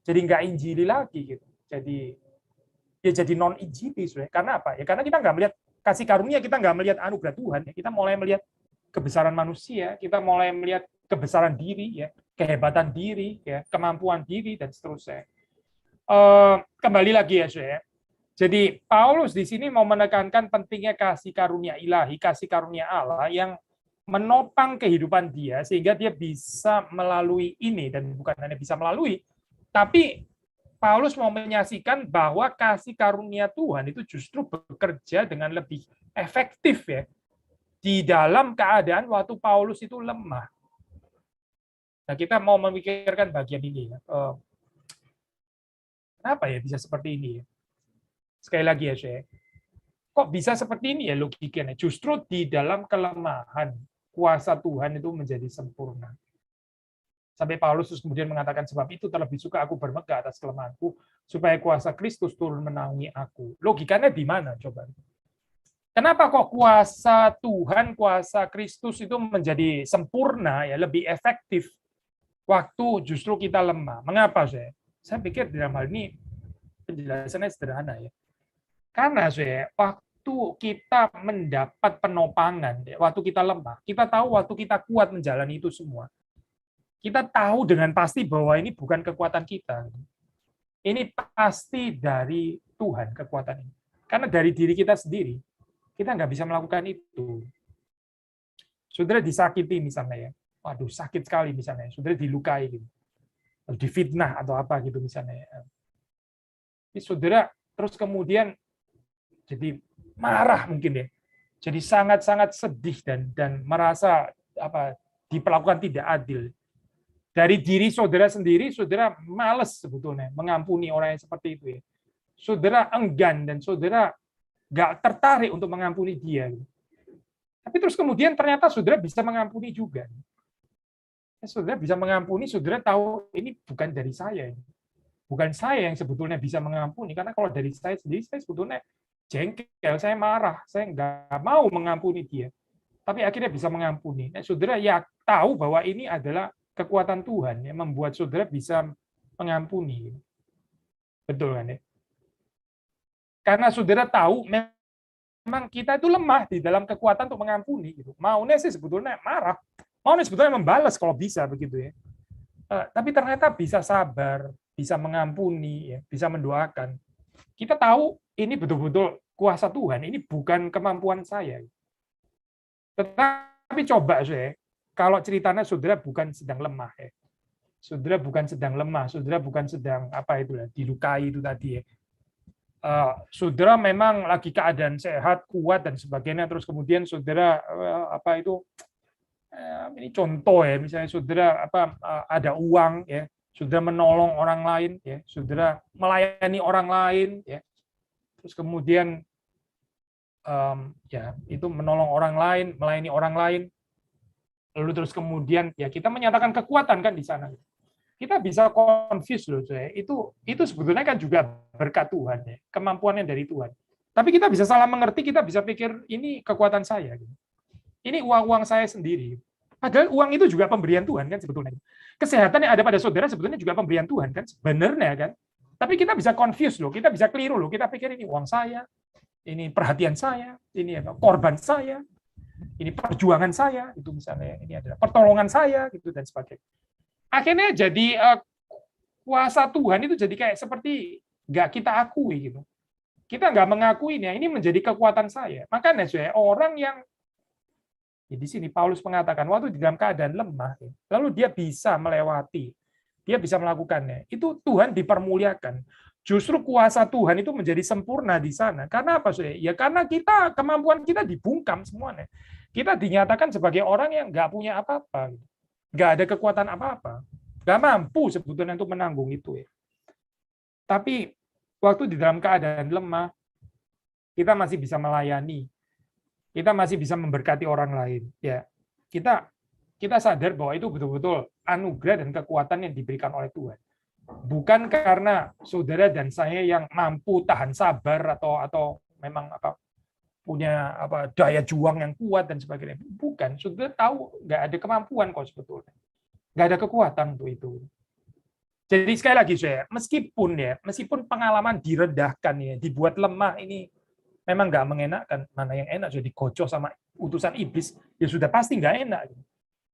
Jadi nggak injili lagi gitu. Jadi non injili, karena apa? Ya karena kita nggak melihat kasih karunia, kita nggak melihat anugerah Tuhan. Ya. Kita mulai melihat kebesaran manusia, kita mulai melihat kebesaran diri, ya, kehebatan diri, ya, kemampuan diri dan seterusnya. Kembali lagi ya, jadi Paulus di sini mau menekankan pentingnya kasih karunia ilahi, kasih karunia Allah yang menopang kehidupan dia sehingga dia bisa melalui ini, dan bukan hanya bisa melalui, tapi Paulus mau menyaksikan bahwa kasih karunia Tuhan itu justru bekerja dengan lebih efektif ya di dalam keadaan waktu Paulus itu lemah. Nah, kita mau memikirkan bagian ini ya. Kenapa ya bisa seperti ini ya? Sekali lagi ya, kok bisa seperti ini ya logikanya? Justru di dalam kelemahan, kuasa Tuhan itu menjadi sempurna. Sampai Paulus kemudian mengatakan, sebab itu terlebih suka aku bermegah atas kelemahanku, supaya kuasa Kristus turun menaungi aku. Logikanya di mana coba? Kenapa kok kuasa Tuhan, kuasa Kristus itu menjadi sempurna, ya lebih efektif, waktu justru kita lemah? Mengapa saya pikir dalam hal ini penjelasannya sederhana ya. Karena waktu kita mendapat penopangan, waktu kita lemah, kita tahu waktu kita kuat menjalani itu semua. Kita tahu dengan pasti bahwa ini bukan kekuatan kita. ini pasti dari Tuhan kekuatan ini. Karena dari diri kita sendiri, kita nggak bisa melakukan itu. Saudara disakiti misalnya ya, waduh sakit sekali misalnya, saudara dilukai gitu, atau difitnah atau apa gitu misalnya. Jadi saudara terus kemudian jadi marah mungkin ya, jadi sangat-sangat sedih dan merasa apa diperlakukan tidak adil. Dari diri saudara sendiri, saudara males sebetulnya mengampuni orang yang seperti itu ya. Saudara enggan dan saudara nggak tertarik untuk mengampuni dia. Tapi terus kemudian ternyata saudara bisa mengampuni juga. Saudara bisa mengampuni, saudara tahu ini bukan dari saya. Bukan saya yang sebetulnya bisa mengampuni, karena kalau dari saya sendiri, saya sebetulnya jengkel, saya marah, saya nggak mau mengampuni dia. Tapi akhirnya bisa mengampuni. Nah, saudara ya tahu bahwa ini adalah kekuatan Tuhan yang membuat saudara bisa mengampuni. Betul kan ya? Karena saudara tahu memang kita itu lemah di dalam kekuatan untuk mengampuni. Gitu. Maunya sih sebetulnya marah, maunya sebetulnya membalas kalau bisa begitu ya. Tapi ternyata bisa sabar, bisa mengampuni, ya, bisa mendoakan. Kita tahu ini betul-betul kuasa Tuhan, ini bukan kemampuan saya. Tetapi coba saya, kalau ceritanya saudara bukan sedang lemah ya. Saudara bukan sedang lemah, saudara bukan sedang apa itu dilukai itu tadi ya. Saudara memang lagi keadaan sehat, kuat dan sebagainya, terus kemudian saudara apa itu ini contoh ya, misalnya saudara apa ada uang ya, saudara menolong orang lain ya, saudara melayani orang lain ya, terus kemudian ya itu menolong orang lain, melayani orang lain, lalu terus kemudian ya kita menyatakan kekuatan kan di sana. Kita bisa confuse loh, saya. Itu sebetulnya kan juga berkat Tuhan ya, kemampuannya dari Tuhan. Tapi kita bisa salah mengerti, kita bisa pikir ini kekuatan saya. Ini uang saya sendiri. Padahal uang itu juga pemberian Tuhan kan sebetulnya. Kesehatan yang ada pada saudara sebetulnya juga pemberian Tuhan kan sebenarnya kan. Tapi kita bisa confuse loh, kita bisa keliru loh, kita pikir ini uang saya, ini perhatian saya, ini korban saya, ini perjuangan saya, itu misalnya ini adalah pertolongan saya gitu dan sebagainya. Akhirnya jadi kuasa Tuhan itu jadi kayak seperti nggak kita akui gitu. Kita nggak mengakuinya, ini menjadi kekuatan saya. Makanya saya orang yang di sini Paulus mengatakan waktu di dalam keadaan lemah, lalu dia bisa melewati, dia bisa melakukannya. Itu Tuhan dipermuliakan. Justru kuasa Tuhan itu menjadi sempurna di sana. Karena apa sih? Ya karena kita kemampuan kita dibungkam semuanya. Kita dinyatakan sebagai orang yang nggak punya apa-apa, nggak ada kekuatan apa-apa, nggak mampu sebetulnya untuk menanggung itu ya. Tapi waktu di dalam keadaan lemah, kita masih bisa melayani, kita masih bisa memberkati orang lain. Ya, kita sadar bahwa itu betul-betul anugerah dan kekuatan yang diberikan oleh Tuhan. Bukan karena saudara dan saya yang mampu tahan sabar atau memang punya daya juang yang kuat dan sebagainya. Bukan, saudara tahu nggak ada kemampuan kok sebetulnya. Nggak ada kekuatan untuk itu. Jadi sekali lagi saya, meskipun pengalaman direndahkan ya, dibuat lemah ini memang nggak mengenakan. Mana yang enak sudah digocok sama utusan iblis, ya sudah pasti nggak enak.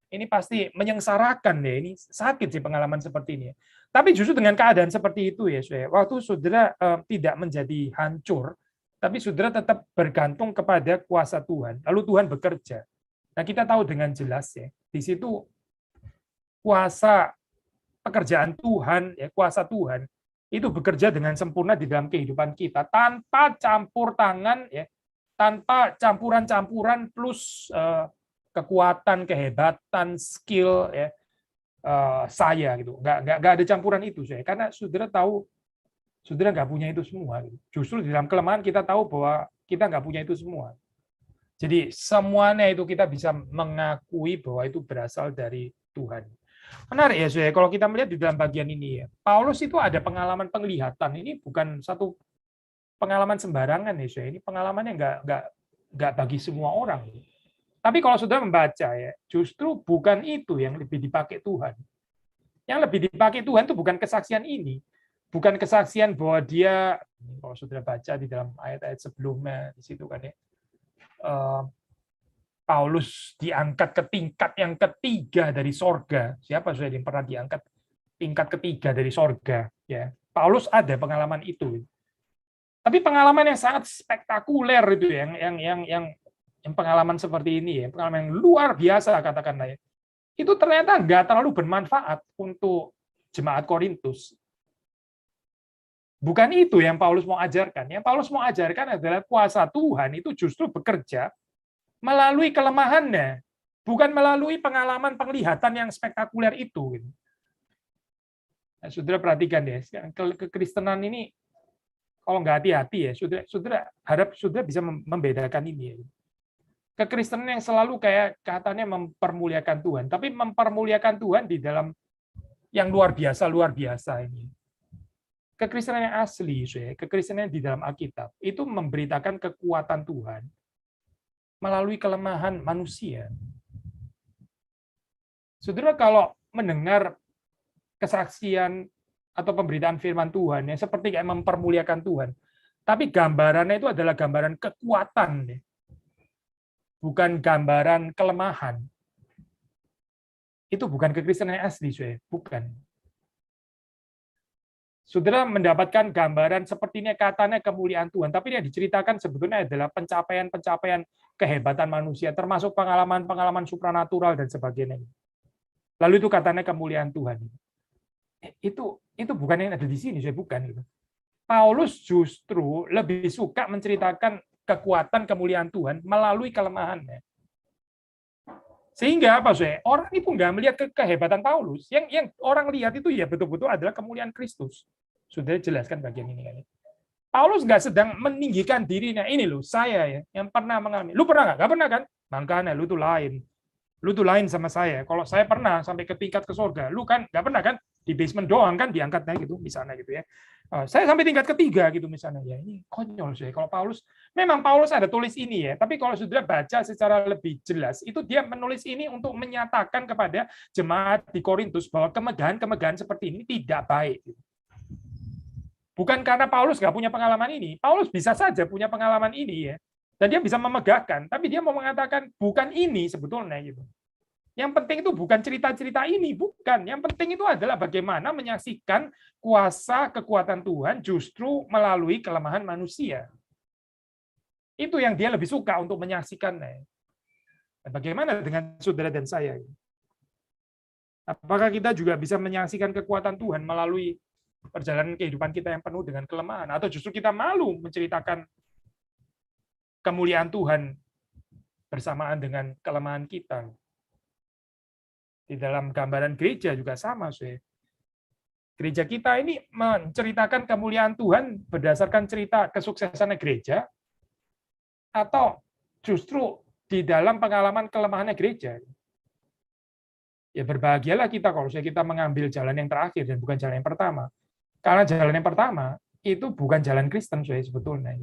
Ini pasti menyengsarakan ya, ini sakit sih pengalaman seperti ini. Tapi justru dengan keadaan seperti itu ya, waktu saudara tidak menjadi hancur, tapi saudara tetap bergantung kepada kuasa Tuhan. Lalu Tuhan bekerja. Nah kita tahu dengan jelas ya, di situ kuasa pekerjaan Tuhan, ya kuasa Tuhan itu bekerja dengan sempurna di dalam kehidupan kita tanpa campur tangan, ya tanpa campuran-campuran plus kekuatan, kehebatan, skill ya saya gitu. Nggak ada campuran itu saya, karena saudara tahu saudara nggak punya itu semua. Gitu. Justru di dalam kelemahan kita tahu bahwa kita nggak punya itu semua. Jadi semuanya itu kita bisa mengakui bahwa itu berasal dari Tuhan. Menarik ya, Zoe. Kalau kita melihat di dalam bagian ini ya, Paulus itu ada pengalaman penglihatan. Ini bukan satu pengalaman sembarangan ya, Zoe. Ini pengalaman yang nggak bagi semua orang. Tapi kalau sudah membaca ya, justru bukan itu yang lebih dipakai Tuhan. Yang lebih dipakai Tuhan itu bukan kesaksian ini, bukan kesaksian bahwa dia, kalau sudah baca di dalam ayat-ayat sebelumnya di situ kan ya. Paulus diangkat ke tingkat yang ketiga dari sorga. Siapa sudah yang pernah diangkat tingkat ketiga dari sorga? Ya, Paulus ada pengalaman itu. Tapi pengalaman yang sangat spektakuler itu yang pengalaman seperti ini ya, pengalaman yang luar biasa katakanlah ya. Itu ternyata nggak terlalu bermanfaat untuk jemaat Korintus. Bukan itu yang Paulus mau ajarkan. Yang Paulus mau ajarkan adalah kuasa Tuhan itu justru bekerja melalui kelemahannya, bukan melalui pengalaman penglihatan yang spektakuler itu. Nah, saudara perhatikan ya, kekristenan ini kalau nggak hati-hati ya, saudara harap saudara bisa membedakan ini ya. Kekristenan yang selalu kayak katanya mempermuliakan Tuhan, tapi mempermuliakan Tuhan di dalam yang luar biasa ini. Kekristenan yang asli, kekristenan di dalam Alkitab, itu memberitakan kekuatan Tuhan melalui kelemahan manusia. Saudara kalau mendengar kesaksian atau pemberitaan firman Tuhan, ya, seperti kayak mempermuliakan Tuhan, tapi gambarannya itu adalah gambaran kekuatan, ya. Bukan gambaran kelemahan. Itu bukan kekristenan yang asli, bukan. Saudara mendapatkan gambaran sepertinya katanya kemuliaan Tuhan, tapi yang diceritakan sebetulnya adalah pencapaian-pencapaian kehebatan manusia, termasuk pengalaman-pengalaman supranatural dan sebagainya. Lalu itu katanya kemuliaan Tuhan. Itu bukan yang ada di sini, bukan. Paulus justru lebih suka menceritakan kekuatan kemuliaan Tuhan melalui kelemahannya. Sehingga apa, orang itu nggak melihat kehebatan Paulus. Yang orang lihat itu ya betul-betul adalah kemuliaan Kristus. Sudah jelaskan bagian ini kan. Paulus nggak sedang meninggikan dirinya. Ini loh, saya ya yang pernah mengalami. Lu pernah nggak? Nggak pernah kan? Makanya lu tuh lain. Lu tuh lain sama saya. Kalau saya pernah sampai ke tingkat ke surga, lu kan nggak pernah kan? Di basement doang kan diangkatnya gitu, misalnya gitu ya. Saya sampai tingkat ketiga gitu misalnya ya. Ini konyol sih. Kalau memang Paulus ada tulis ini ya. Tapi kalau sudah baca secara lebih jelas, itu dia menulis ini untuk menyatakan kepada jemaat di Korintus bahwa kemegahan-kemegahan seperti ini tidak baik. Bukan karena Paulus nggak punya pengalaman ini. Paulus bisa saja punya pengalaman ini ya. Dan dia bisa memegahkan, tapi dia mau mengatakan bukan ini sebetulnya gitu. Yang penting itu bukan cerita-cerita ini, bukan. Yang penting itu adalah bagaimana menyaksikan kuasa kekuatan Tuhan justru melalui kelemahan manusia. Itu yang dia lebih suka untuk menyaksikannya. Bagaimana dengan saudara dan saya? Apakah kita juga bisa menyaksikan kekuatan Tuhan melalui perjalanan kehidupan kita yang penuh dengan kelemahan? Atau justru kita malu menceritakan kemuliaan Tuhan bersamaan dengan kelemahan kita? Di dalam gambaran gereja juga sama, gereja kita ini menceritakan kemuliaan Tuhan berdasarkan cerita kesuksesannya gereja, atau justru di dalam pengalaman kelemahannya gereja. Ya berbahagialah kita kalau kita mengambil jalan yang terakhir dan bukan jalan yang pertama. Karena jalan yang pertama itu bukan jalan Kristen sebetulnya.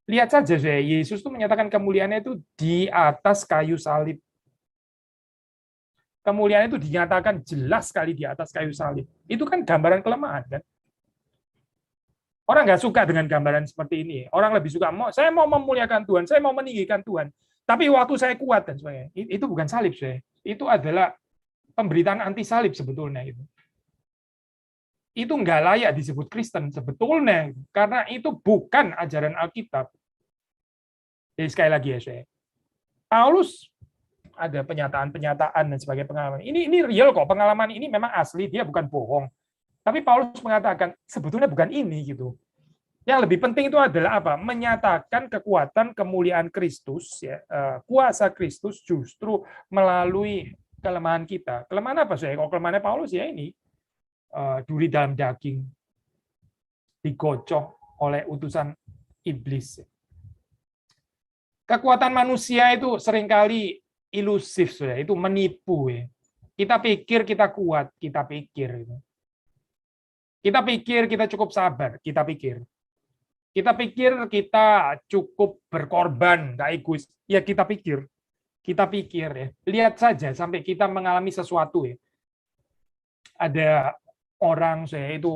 Lihat saja, Yesus itu menyatakan kemuliaannya itu di atas kayu salib. Kemuliaan itu dinyatakan jelas sekali di atas kayu salib. Itu kan gambaran kelemahan, kan? Orang nggak suka dengan gambaran seperti ini. Orang lebih suka, saya mau memuliakan Tuhan, saya mau meninggikan Tuhan. Tapi waktu saya kuat dan sebagainya. Itu bukan salib, itu adalah pemberitaan anti salib sebetulnya. Itu nggak layak disebut Kristen sebetulnya, karena itu bukan ajaran Alkitab. Jadi sekali lagi ya, Paulus ada pernyataan-pernyataan dan sebagai pengalaman. Ini real kok, pengalaman ini memang asli, dia bukan bohong. Tapi Paulus mengatakan sebetulnya bukan ini gitu. Yang lebih penting itu adalah apa? Menyatakan kekuatan kemuliaan Kristus, ya, kuasa Kristus justru melalui kelemahan kita. Kelemahan apa sih? Kalau kelemahannya Paulus ya ini duri dalam daging digocok oleh utusan iblis. Kekuatan manusia itu seringkali ilusif, itu menipu. Kita pikir kita kuat, kita pikir kita cukup sabar, kita pikir kita cukup berkorban, nggak egois, ya kita pikir ya. Lihat saja sampai kita mengalami sesuatu ya. Ada orang itu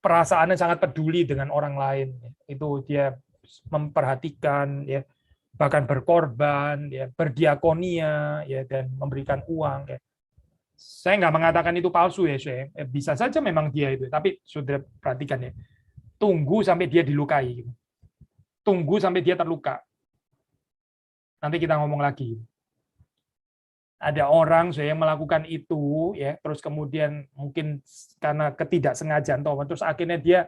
perasaannya sangat peduli dengan orang lain, itu dia memperhatikan ya, bahkan berkorban ya, berdiakonia ya, dan memberikan uang ya. Saya nggak mengatakan itu palsu ya, saya. Bisa saja memang dia itu. Tapi saudara perhatikan ya, tunggu sampai dia dilukai. Tunggu sampai dia terluka. Nanti kita ngomong lagi. Ada orang saya melakukan itu, ya, terus kemudian mungkin karena ketidaksengajaan, terus akhirnya dia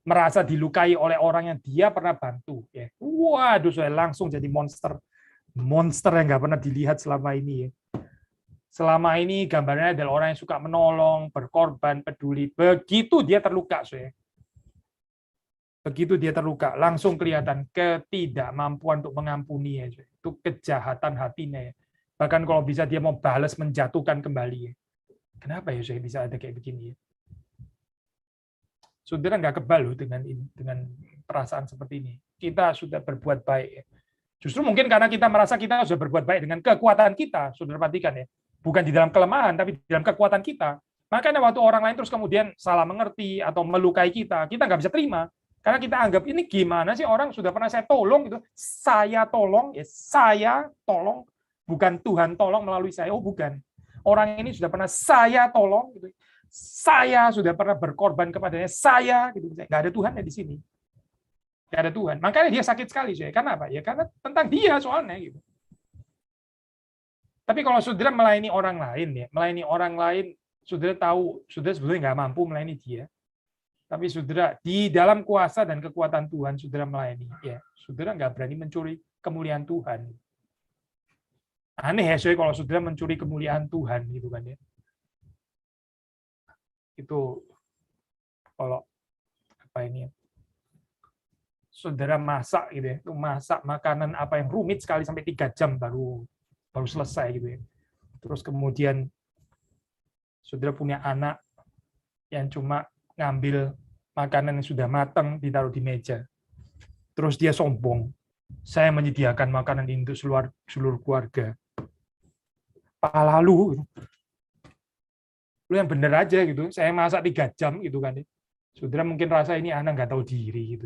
merasa dilukai oleh orang yang dia pernah bantu. Ya. Waduh, saya langsung jadi monster. Monster yang nggak pernah dilihat selama ini. Ya. Selama ini gambarnya adalah orang yang suka menolong, berkorban, peduli. Begitu dia terluka, saya. Begitu dia terluka, langsung kelihatan ketidakmampuan untuk mengampuni. Ya. Itu kejahatan hatinya. Ya. Bahkan kalau bisa dia mau balas, menjatuhkan kembali. Ya. Kenapa ya saya bisa ada kayak begini? Ya? Saudara nggak kebal loh dengan perasaan seperti ini. Kita sudah berbuat baik. Ya. Justru mungkin karena kita merasa kita sudah berbuat baik dengan kekuatan kita, saudara perhatikan ya. Bukan di dalam kelemahan, tapi di dalam kekuatan kita. Makanya waktu orang lain terus kemudian salah mengerti atau melukai kita nggak bisa terima. Karena kita anggap ini gimana sih orang sudah pernah saya tolong, gitu. Saya tolong, ya saya tolong, bukan Tuhan tolong melalui saya. Oh bukan. Orang ini sudah pernah saya tolong, gitu. Saya sudah pernah berkorban kepadanya, saya, gitu. Nggak ada Tuhan ya di sini. Nggak ada Tuhan. Makanya dia sakit sekali, saya. Karena apa? Ya karena tentang dia soalnya, gitu. Tapi kalau saudara melayani orang lain, ya, melayani orang lain, saudara tahu, saudara sebetulnya nggak mampu melayani dia. Tapi saudara di dalam kuasa dan kekuatan Tuhan, saudara melayani. Ya, saudara nggak berani mencuri kemuliaan Tuhan. Aneh ya, soalnya kalau saudara mencuri kemuliaan Tuhan, gitu kan ya. Itu kalau apa ini? Saudara masak gitu ya, itu masak makanan apa yang rumit sekali sampai 3 jam baru selesai gitu ya. Terus kemudian saudara punya anak yang cuma ngambil makanan yang sudah matang ditaruh di meja. Terus dia sombong. Saya menyediakan makanan ini untuk seluruh keluarga. Pala lu yang bener aja gitu. Saya masak 3 jam gitu kan. Saudara mungkin rasa ini anak nggak tahu diri gitu.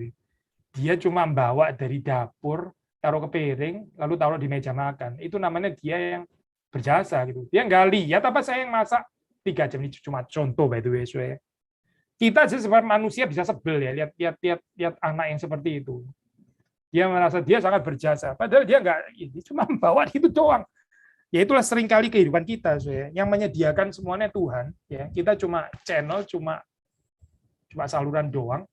Dia cuma bawa dari dapur, taruh ke piring, lalu taruh di meja makan. Itu namanya dia yang berjasa gitu. Dia nggak lihat apa saya yang masak 3 jam. Ini cuma contoh by the way. Kita aja sebagai manusia bisa sebel ya, lihat anak yang seperti itu. Dia merasa dia sangat berjasa, padahal dia nggak, ini cuma bawa itu doang. Ya itulah seringkali kehidupan kita, yang menyediakan semuanya Tuhan. Ya, kita cuma channel, cuma saluran doang,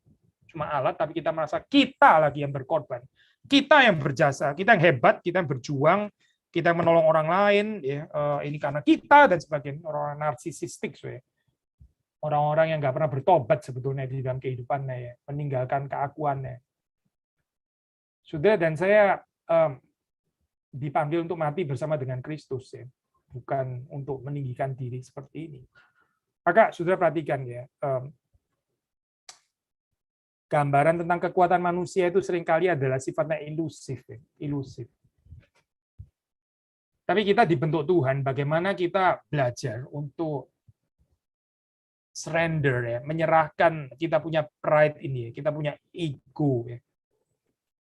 cuma alat, tapi kita merasa kita lagi yang berkorban, kita yang berjasa, kita yang hebat, kita yang berjuang, kita yang menolong orang lain. Ya, ini karena kita dan sebagainya. Orang narsisistik, orang-orang yang nggak pernah bertobat sebetulnya di dalam kehidupannya, ya, meninggalkan keakuannya. Sudah, dan saya dipanggil untuk mati bersama dengan Kristus, ya, bukan untuk meninggikan diri seperti ini. Maka sudah perhatikan ya, gambaran tentang kekuatan manusia itu seringkali adalah sifatnya ilusif, ya, ilusif. Tapi kita dibentuk Tuhan, bagaimana kita belajar untuk surrender, ya, menyerahkan. Kita punya pride ini, kita punya ego, ya,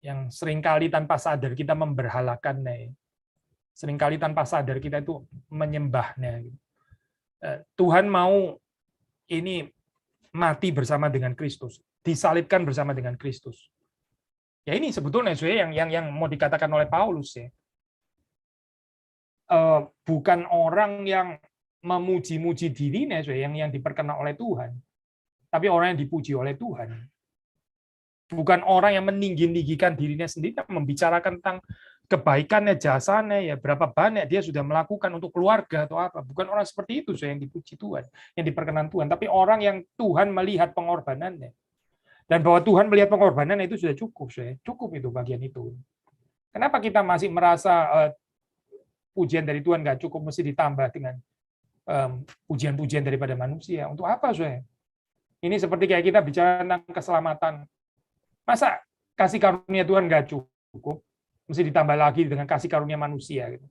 yang seringkali tanpa sadar kita memberhalakannya, ya. Seringkali tanpa sadar kita itu menyembahnya. Tuhan mau ini mati bersama dengan Kristus, disalibkan bersama dengan Kristus. Ya ini sebetulnya yang mau dikatakan oleh Paulus, ya. Bukan orang yang memuji-muji dirinya, yang diperkenan oleh Tuhan, tapi orang yang dipuji oleh Tuhan. Bukan orang yang meninggi-ninggikan dirinya sendiri, membicarakan tentang kebaikannya, jasanya, ya berapa banyak dia sudah melakukan untuk keluarga atau apa. Bukan orang seperti itu yang dipuji Tuhan, yang diperkenan Tuhan, tapi orang yang Tuhan melihat pengorbanannya. Dan bahwa Tuhan melihat pengorbanannya itu sudah cukup, cukup itu bagian itu. Kenapa kita masih merasa pujian dari Tuhan nggak cukup, mesti ditambah dengan pujian-pujian daripada manusia? Untuk apa, Ini seperti kayak kita bicara tentang keselamatan. Masa kasih karunia Tuhan nggak cukup, mesti ditambah lagi dengan kasih karunia manusia, gitu.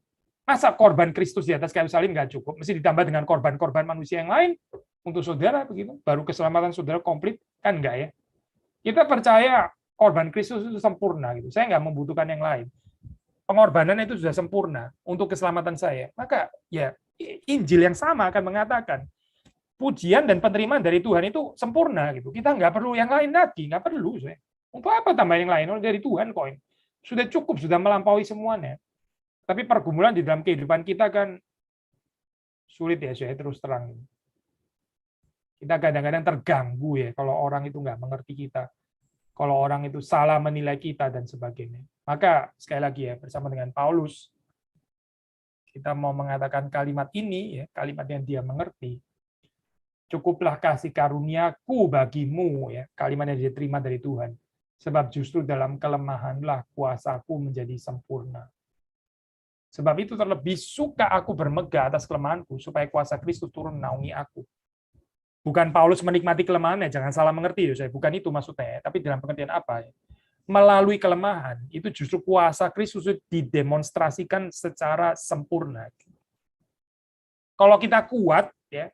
Masa korban Kristus di atas kayu salib nggak cukup, mesti ditambah dengan korban-korban manusia yang lain untuk saudara, begitu? Baru keselamatan saudara komplit, kan enggak ya? Kita percaya korban Kristus itu sempurna, gitu. Saya nggak membutuhkan yang lain. Pengorbanan itu sudah sempurna untuk keselamatan saya. Maka ya Injil yang sama akan mengatakan pujian dan penerimaan dari Tuhan itu sempurna gitu. Kita nggak perlu yang lain lagi, nggak perlu. Untuk apa tambah yang lain? Dari Tuhan kok. Sudah cukup, sudah melampaui semuanya. Tapi pergumulan di dalam kehidupan kita kan sulit ya, saya terus terang. Kita kadang-kadang terganggu ya kalau orang itu nggak mengerti kita, kalau orang itu salah menilai kita dan sebagainya. Maka sekali lagi ya, bersama dengan Paulus, kita mau mengatakan kalimat ini, ya, kalimat yang dia mengerti. Cukuplah kasih karuniaku bagimu, ya, kalimat yang dia terima dari Tuhan. Sebab justru dalam kelemahanlah kuasaku menjadi sempurna. Sebab itu terlebih suka aku bermegah atas kelemahanku, supaya kuasa Kristus turun menaungi aku. Bukan Paulus menikmati kelemahannya, jangan salah mengerti, ya, bukan itu maksudnya. Tapi dalam pengertian apa? Ya? Melalui kelemahan, itu justru kuasa Kristus didemonstrasikan secara sempurna. Kalau kita kuat, ya,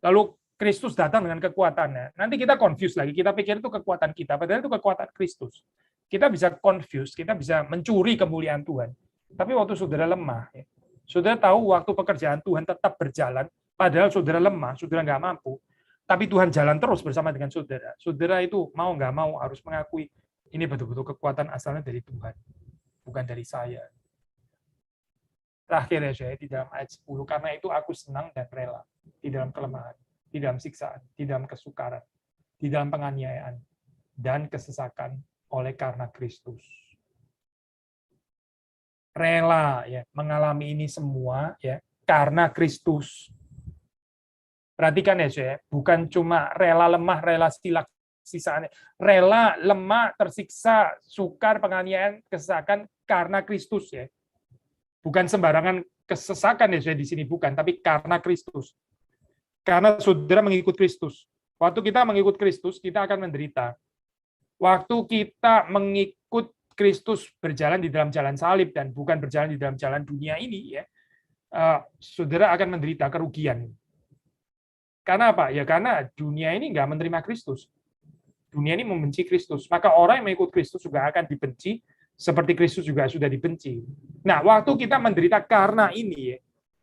lalu Kristus datang dengan kekuatannya, nanti kita confuse lagi, kita pikir itu kekuatan kita, padahal itu kekuatan Kristus. Kita bisa confuse, kita bisa mencuri kemuliaan Tuhan. Tapi waktu saudara lemah, ya, saudara tahu waktu pekerjaan Tuhan tetap berjalan, padahal saudara lemah, saudara nggak mampu, tapi Tuhan jalan terus bersama dengan saudara. Saudara itu mau nggak mau harus mengakui, ini betul-betul kekuatan asalnya dari Tuhan, bukan dari saya. Terakhir ya saya, di dalam ayat 10, karena itu aku senang dan rela di dalam kelemahan, di dalam siksaan, di dalam kesukaran, di dalam penganiayaan, dan kesesakan oleh karena Kristus. Rela ya mengalami ini semua ya karena Kristus. Perhatikan ya saya, bukan cuma rela lemah, rela siksaan, rela lemah, tersiksa, sukar, penganiayaan, kesesakan karena Kristus ya. Bukan sembarangan kesesakan ya saya di sini, bukan, tapi karena Kristus. Karena saudara mengikut Kristus. Waktu kita mengikut Kristus, kita akan menderita. Waktu kita mengikut Kristus berjalan di dalam jalan salib dan bukan berjalan di dalam jalan dunia ini, ya, saudara akan menderita kerugian. Karena apa? Ya karena dunia ini nggak menerima Kristus. Dunia ini membenci Kristus. Maka orang yang mengikut Kristus juga akan dibenci, seperti Kristus juga sudah dibenci. Nah, waktu kita menderita karena ini, ya,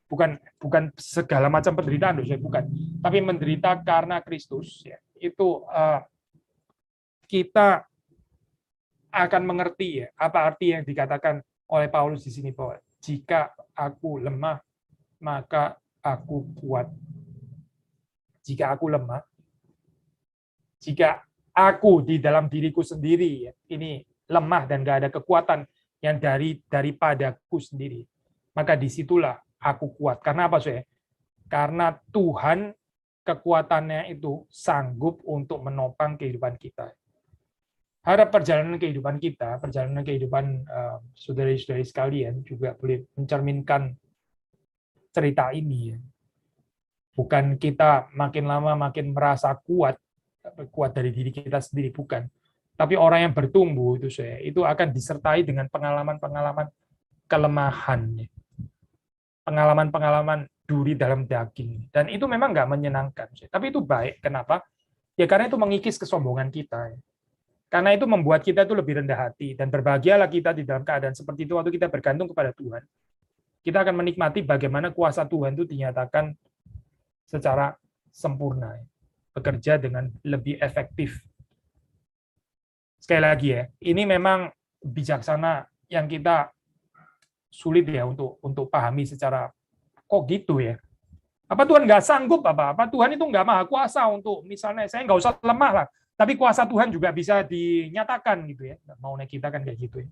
bukan segala macam penderitaan, bukan, tapi menderita karena Kristus, ya, itu kita akan mengerti ya apa arti yang dikatakan oleh Paulus di sini, bahwa jika aku lemah maka aku kuat. Jika aku lemah, jika aku di dalam diriku sendiri ya, ini lemah dan gak ada kekuatan yang daripadaku sendiri, maka disitulah aku kuat. Karena apa saya? Karena Tuhan kekuatannya itu sanggup untuk menopang kehidupan kita. Harap perjalanan kehidupan kita, perjalanan kehidupan saudari-saudari sekalian juga boleh mencerminkan cerita ini. Ya. Bukan kita makin lama makin merasa kuat dari diri kita sendiri, bukan. Tapi orang yang bertumbuh itu akan disertai dengan pengalaman-pengalaman kelemahan, pengalaman-pengalaman duri dalam daging. Dan itu memang nggak menyenangkan. Tapi itu baik. Kenapa? Ya karena itu mengikis kesombongan kita. Karena itu membuat kita itu lebih rendah hati. Dan berbahagialah kita di dalam keadaan seperti itu waktu kita bergantung kepada Tuhan. Kita akan menikmati bagaimana kuasa Tuhan itu dinyatakan secara sempurna, bekerja dengan lebih efektif. Sekali lagi ya, ini memang bijaksana yang kita sulit ya untuk pahami secara kok gitu ya. Apa Tuhan nggak sanggup apa Tuhan itu nggak maha kuasa untuk misalnya saya nggak usah lemah lah, tapi kuasa Tuhan juga bisa dinyatakan gitu ya. Maunya kita kan kayak gitu ya.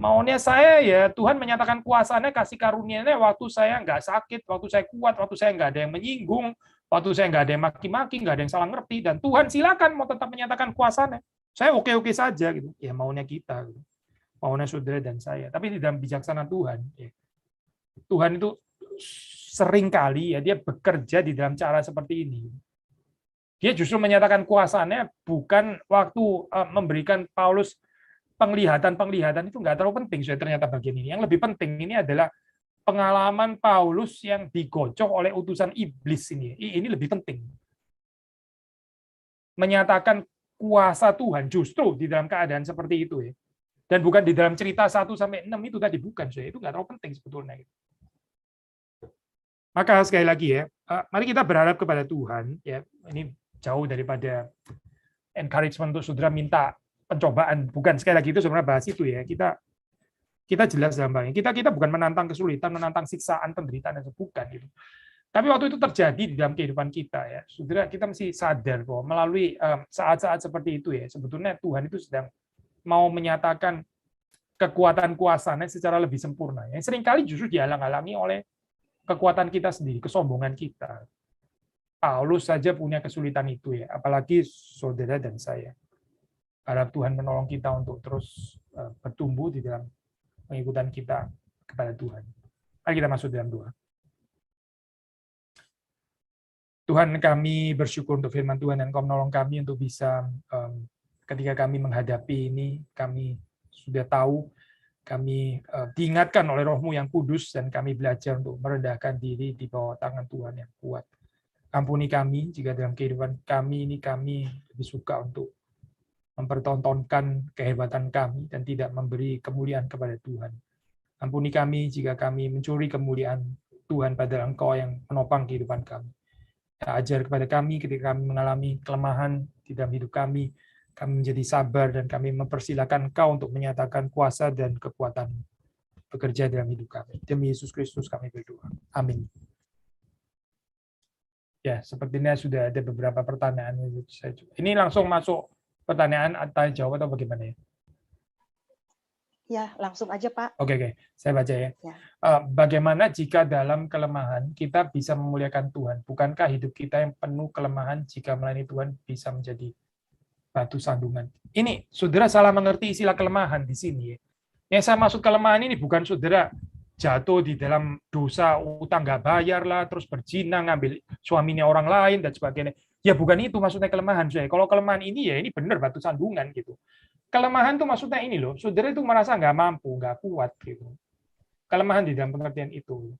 Maunya saya ya Tuhan menyatakan kuasanya, kasih karunia-Nya waktu saya nggak sakit, waktu saya kuat, waktu saya nggak ada yang menyinggung, waktu saya nggak ada yang maki-maki, nggak ada yang salah ngerti, dan Tuhan silakan mau tetap menyatakan kuasanya. Saya oke-oke saja gitu. Ya maunya kita, gitu. Maunya saudara dan saya. Tapi di dalam bijaksana Tuhan, ya, Tuhan itu sering kali ya dia bekerja di dalam cara seperti ini. Dia justru menyatakan kuasanya bukan waktu memberikan Paulus penglihatan itu nggak terlalu penting saya ternyata bagian ini. Yang lebih penting ini adalah pengalaman Paulus yang digocok oleh utusan iblis ini. Ini lebih penting. Menyatakan kuasa Tuhan justru di dalam keadaan seperti itu ya. Dan bukan di dalam cerita 1-6 itu tadi, bukan saya. Itu nggak terlalu penting sebetulnya. Maka sekali lagi ya, mari kita berharap kepada Tuhan. Ya, ini jauh daripada encouragement untuk saudara minta pencobaan. Bukan, sekali lagi itu sebenarnya bahas itu ya. Kita jelas dalam hal ini. Kita bukan menantang kesulitan, menantang siksaan, penderitaan, dan bukan gitu. Tapi waktu itu terjadi di dalam kehidupan kita ya, saudara, kita mesti sadar bahwa melalui saat-saat seperti itu ya, sebetulnya Tuhan itu sedang mau menyatakan kekuatan kuasanya secara lebih sempurna. Yang seringkali justru dihalang-halangi oleh kekuatan kita sendiri, kesombongan kita. Paulus saja punya kesulitan itu ya, apalagi saudara dan saya. Harap Tuhan menolong kita untuk terus bertumbuh di dalam pengikutan kita kepada Tuhan. Mari kita masuk dalam doa. Tuhan, kami bersyukur untuk firman Tuhan dan Kau menolong kami untuk bisa ketika kami menghadapi ini, kami sudah tahu, kami diingatkan oleh Roh-Mu yang kudus dan kami belajar untuk merendahkan diri di bawah tangan Tuhan yang kuat. Ampuni kami jika dalam kehidupan kami ini kami lebih suka untuk mempertontonkan kehebatan kami dan tidak memberi kemuliaan kepada Tuhan. Ampuni kami jika kami mencuri kemuliaan Tuhan padahal Engkau yang menopang kehidupan kami. Ajar kepada kami ketika kami mengalami kelemahan di dalam hidup kami menjadi sabar dan kami mempersilakan Engkau untuk menyatakan kuasa dan kekuatan bekerja dalam hidup kami. Demi Yesus Kristus kami berdoa. Amin. Ya, sepertinya sudah ada beberapa pertanyaan. Ini langsung masuk pertanyaan atau jawab atau bagaimana ya? Ya, langsung aja, Pak. Oke. Saya baca ya. Ya. Bagaimana jika dalam kelemahan kita bisa memuliakan Tuhan? Bukankah hidup kita yang penuh kelemahan jika melayani Tuhan bisa menjadi batu sandungan? Ini, saudara salah mengerti istilah kelemahan di sini ya. Yang saya maksud kelemahan ini bukan saudara jatuh di dalam dosa, utang nggak bayar lah, terus berzina, ngambil suaminya orang lain, dan sebagainya. Ya bukan itu maksudnya kelemahan. Saya. Kalau kelemahan ini ya ini benar batu sandungan gitu. Kelemahan itu maksudnya ini loh, saudara itu merasa nggak mampu, nggak kuat gitu. Kelemahan di dalam pengertian itu.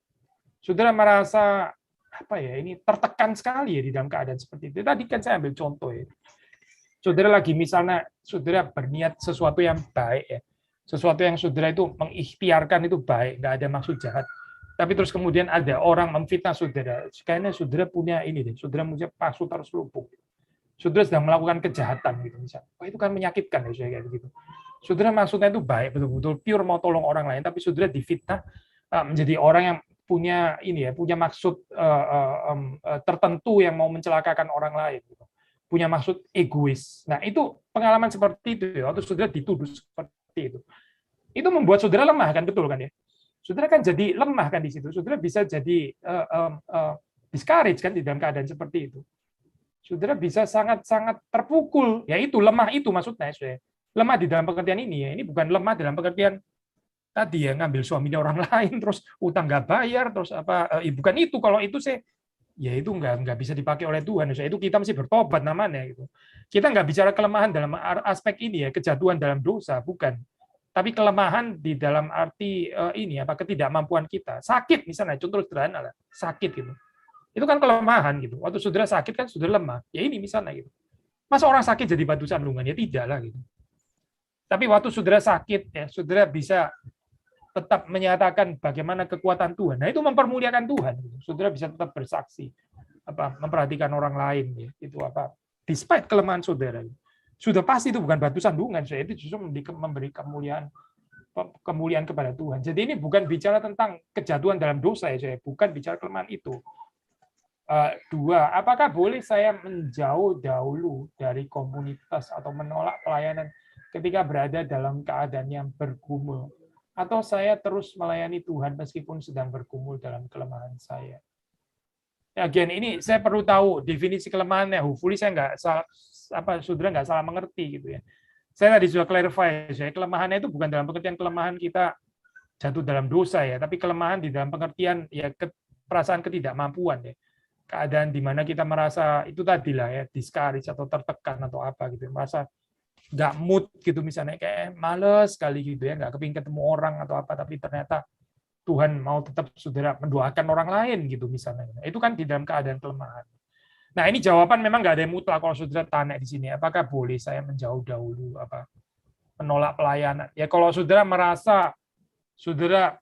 Saudara merasa apa ya, ini tertekan sekali ya di dalam keadaan seperti itu. Tadi kan saya ambil contoh ya. Saudara lagi misalnya, saudara berniat sesuatu yang baik ya. Sesuatu yang saudara itu mengikhtiarkan itu baik, nggak ada maksud jahat. Tapi terus kemudian ada orang memfitnah saudara. Kayaknya saudara punya ini deh, saudara punya pasut harus lumpuh. Saudara sedang melakukan kejahatan gitu misalnya. Wah, itu kan menyakitkan ya kayak begitu. Saudara maksudnya itu baik, betul-betul pure mau tolong orang lain, tapi saudara difitnah menjadi orang yang punya ini ya, punya maksud tertentu yang mau mencelakakan orang lain gitu. Punya maksud egois. Nah, itu pengalaman seperti itu ya, atau saudara dituduh seperti itu. Itu membuat saudara lemah kan, betul kan ya? Saudara kan jadi lemah kan di situ. Saudara bisa jadi discourage kan di dalam keadaan seperti itu. Saudara bisa sangat-sangat terpukul. Ya itu lemah itu maksudnya. Lemah di dalam pengertian ini ya. Ini bukan lemah dalam pengertian tadi ya ngambil suaminya orang lain terus utang nggak bayar terus apa bukan itu. Kalau itu saya ya itu nggak bisa dipakai oleh Tuhan. Itu kita mesti bertobat namanya gitu. Kita nggak bicara kelemahan dalam aspek ini ya, kejatuhan dalam dosa, bukan. Tapi kelemahan di dalam arti ini apa ketidakmampuan kita. Sakit misalnya, contoh sederhana lah, sakit gitu. Itu kan kelemahan gitu. Waktu saudara sakit kan saudara lemah. Ya ini misalnya gitu. Masa orang sakit jadi batu sandungan? Ya tidak lah gitu. Tapi waktu saudara sakit ya saudara bisa tetap menyatakan bagaimana kekuatan Tuhan. Nah, itu mempermuliakan Tuhan. Gitu. Saudara bisa tetap bersaksi, apa memperhatikan orang lain ya. Itu apa? Despite kelemahan saudara. Sudah pasti itu bukan batu sandungan, saya itu justru memberi kemuliaan kepada Tuhan. Jadi ini bukan bicara tentang kejatuhan dalam dosa ya, saya bukan bicara kelemahan itu. Dua, apakah boleh saya menjauh dahulu dari komunitas atau menolak pelayanan ketika berada dalam keadaan yang bergumul? Atau saya terus melayani Tuhan meskipun sedang bergumul dalam kelemahan saya? Again, ini saya perlu tahu definisi kelemahannya. Hopefully saya nggak salah, saudara nggak salah mengerti gitu ya. Saya tadi sudah clarify, saya kelemahannya itu bukan dalam pengertian kelemahan kita jatuh dalam dosa ya, tapi kelemahan di dalam pengertian ya perasaan ketidakmampuan ya. Keadaan di mana kita merasa itu tadi lah ya, discourage atau tertekan atau apa gitu, merasa nggak mood gitu misalnya, kayak males sekali gitu ya, nggak kepingin ketemu orang atau apa, tapi ternyata Tuhan mau tetap saudara mendoakan orang lain gitu misalnya. Itu kan di dalam keadaan kelemahan. Nah ini jawaban memang nggak ada yang mutlak kalau saudara tanya di sini, apakah boleh saya menjauh dahulu apa menolak pelayanan? Ya kalau saudara merasa saudara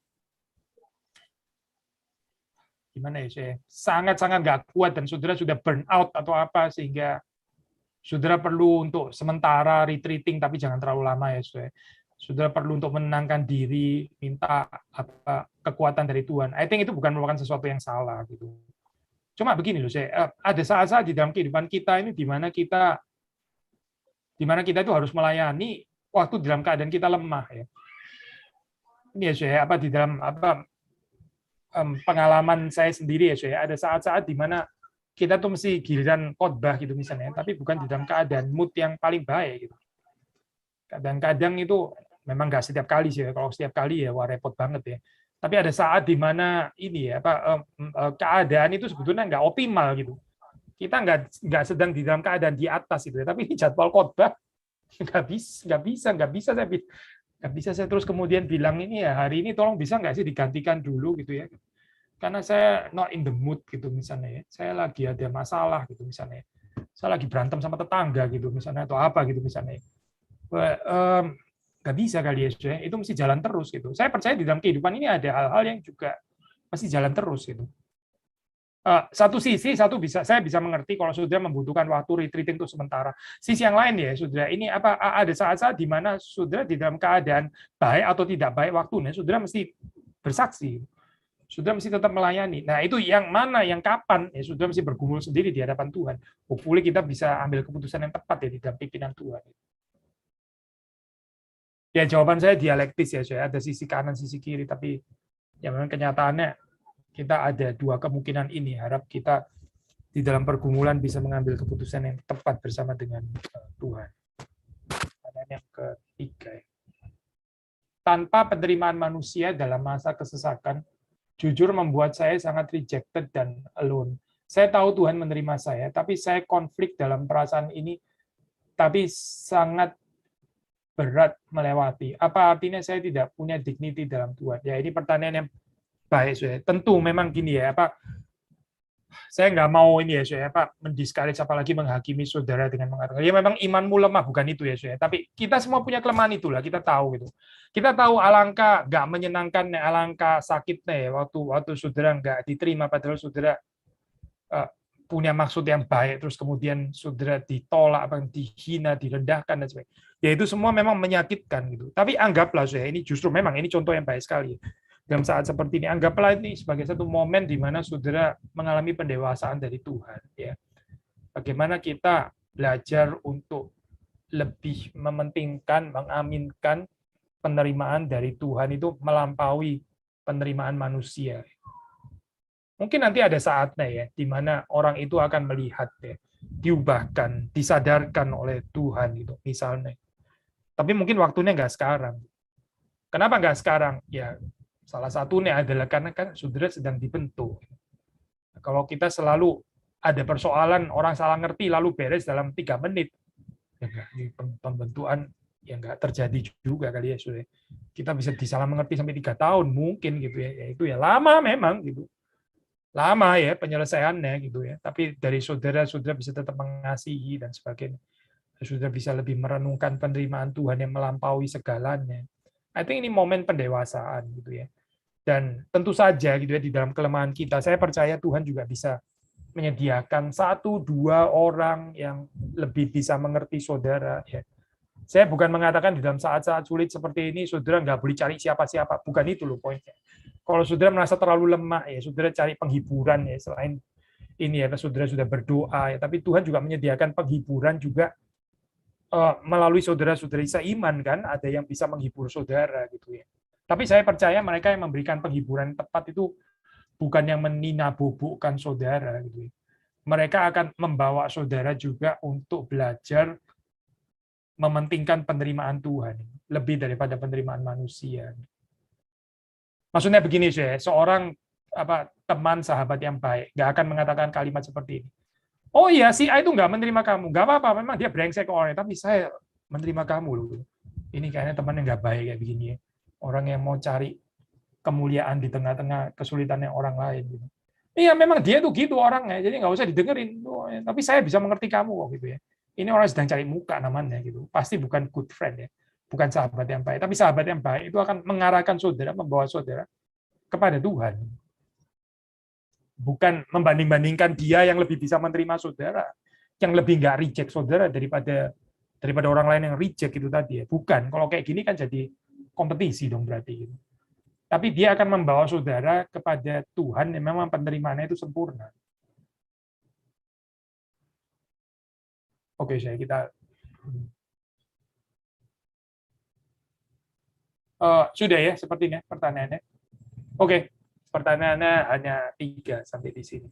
gimana ya saya, sangat-sangat nggak kuat dan saudara sudah burn out atau apa sehingga saudara perlu untuk sementara retreating tapi jangan terlalu lama ya saudara. Saudara perlu untuk menenangkan diri, minta apa kekuatan dari Tuhan. I think itu bukan merupakan sesuatu yang salah gitu. Cuma begini loh saya, ada saat-saat di dalam kehidupan kita ini di mana kita itu harus melayani waktu dalam keadaan kita lemah ya. Ini ya saya apa di dalam apa pengalaman saya sendiri ya saya, ada saat-saat di mana kita tuh mesti giliran khotbah gitu misalnya, tapi bukan di dalam keadaan mood yang paling baik gitu. Kadang-kadang itu memang nggak setiap kali sih, kalau setiap kali ya wah repot banget ya. Tapi ada saat di mana ini ya apa keadaan itu sebetulnya nggak optimal gitu. Kita nggak sedang di dalam keadaan di atas itu ya, tapi ini jadwal khotbah nggak bisa saya terus kemudian bilang ini ya hari ini tolong bisa nggak sih digantikan dulu gitu ya, karena saya not in the mood gitu misalnya ya. Saya lagi ada masalah gitu misalnya, saya lagi berantem sama tetangga gitu misalnya atau apa gitu misalnya. Nggak bisa kali ya, itu mesti jalan terus gitu. Saya percaya di dalam kehidupan ini ada hal-hal yang juga mesti jalan terus gitu. Satu sisi, saya bisa mengerti kalau saudara membutuhkan waktu retreating itu sementara. Sisi yang lain ya, saudara, ini apa ada saat-saat di mana saudara di dalam keadaan baik atau tidak baik waktunya, saudara mesti bersaksi. Saudara mesti tetap melayani. Nah, itu yang mana, yang kapan, ya saudara mesti bergumul sendiri di hadapan Tuhan. Hopefully kita bisa ambil keputusan yang tepat ya di dalam pimpinan Tuhan. Ya, jawaban saya dialektis ya, saya ada sisi kanan, sisi kiri, tapi ya memang kenyataannya kita ada dua kemungkinan ini. Harap kita di dalam pergumulan bisa mengambil keputusan yang tepat bersama dengan Tuhan. Dan yang ketiga, tanpa penerimaan manusia dalam masa kesesakan, jujur membuat saya sangat rejected dan alone. Saya tahu Tuhan menerima saya, tapi saya konflik dalam perasaan ini, tapi sangat berat melewati. Apa artinya saya tidak punya dignity dalam Tuhan? Ya, ini pertanyaan yang baik, saya. Tentu memang gini ya, apa saya nggak mau ini ya, saya apa mendiscourage apalagi menghakimi saudara dengan mengatakan ya memang imanmu lemah, bukan itu ya, saya. Tapi kita semua punya kelemahan itulah, kita tahu gitu. Kita tahu alangkah nggak menyenangkan, alangkah sakitnya ya waktu saudara nggak diterima padahal saudara punya maksud yang baik, terus kemudian saudara ditolak, dihina, direndahkan dan sebagainya. Ya itu semua memang menyakitkan gitu. Tapi anggaplah saya ini justru memang ini contoh yang baik sekali. Dalam saat seperti ini, anggaplah ini sebagai satu momen di mana saudara mengalami pendewasaan dari Tuhan. Ya, bagaimana kita belajar untuk lebih mementingkan, mengaminkan penerimaan dari Tuhan itu melampaui penerimaan manusia. Mungkin nanti ada saatnya ya, di mana orang itu akan melihat ya, diubahkan, disadarkan oleh Tuhan gitu, misalnya. Tapi mungkin waktunya nggak sekarang. Kenapa nggak sekarang? Ya, salah satunya adalah karena kan saudara sedang dibentuk. Kalau kita selalu ada persoalan, orang salah ngerti, lalu beres dalam 3 menit, ya pembentukan ya nggak terjadi juga kali ya, saudara. Kita bisa disalah mengerti sampai 3 tahun mungkin gitu ya. Itu ya lama memang gitu. Lama ya penyelesaiannya gitu ya. Tapi dari saudara bisa tetap mengasihi dan sebagainya. Saudara bisa lebih merenungkan penerimaan Tuhan yang melampaui segalanya. I think ini momen pendewasaan gitu ya. Dan tentu saja gitu ya di dalam kelemahan kita, saya percaya Tuhan juga bisa menyediakan 1-2 orang yang lebih bisa mengerti saudara. Ya. Saya bukan mengatakan di dalam saat-saat sulit seperti ini saudara nggak boleh cari siapa-siapa, bukan itu loh poinnya. Kalau saudara merasa terlalu lemah ya saudara cari penghiburan ya, selain ini ya saudara sudah berdoa ya, tapi Tuhan juga menyediakan penghiburan juga melalui saudara-saudari seiman kan, ada yang bisa menghibur saudara gitu ya. Tapi saya percaya mereka yang memberikan penghiburan tepat itu bukan yang meninabobokkan saudara gitu. Mereka akan membawa saudara juga untuk belajar mementingkan penerimaan Tuhan lebih daripada penerimaan manusia. Maksudnya begini saya, seorang teman sahabat yang baik nggak akan mengatakan kalimat seperti ini. Oh iya, si A itu nggak menerima kamu, nggak apa-apa, memang dia brengsek orangnya, tapi saya menerima kamu loh. Ini kayaknya teman yang nggak baik kayak begini ya. Orang yang mau cari kemuliaan di tengah-tengah kesulitannya orang lain. Gitu. Iya, memang dia tuh gitu orangnya, jadi nggak usah didengerin. Tapi saya bisa mengerti kamu kok gitu ya. Ini orang sedang cari muka namanya gitu. Pasti bukan good friend ya, bukan sahabat yang baik. Tapi sahabat yang baik itu akan mengarahkan saudara, membawa saudara kepada Tuhan. bukan membanding-bandingkan dia yang lebih bisa menerima saudara, yang lebih nggak reject saudara daripada orang lain yang reject itu tadi ya. Bukan. Kalau kayak gini kan jadi kompetisi dong berarti. Gitu. Tapi dia akan membawa saudara kepada Tuhan yang memang penerimaannya itu sempurna. Oke, saya kita sudah ya sepertinya pertanyaannya. Oke, pertanyaannya hanya 3 sampai di sini.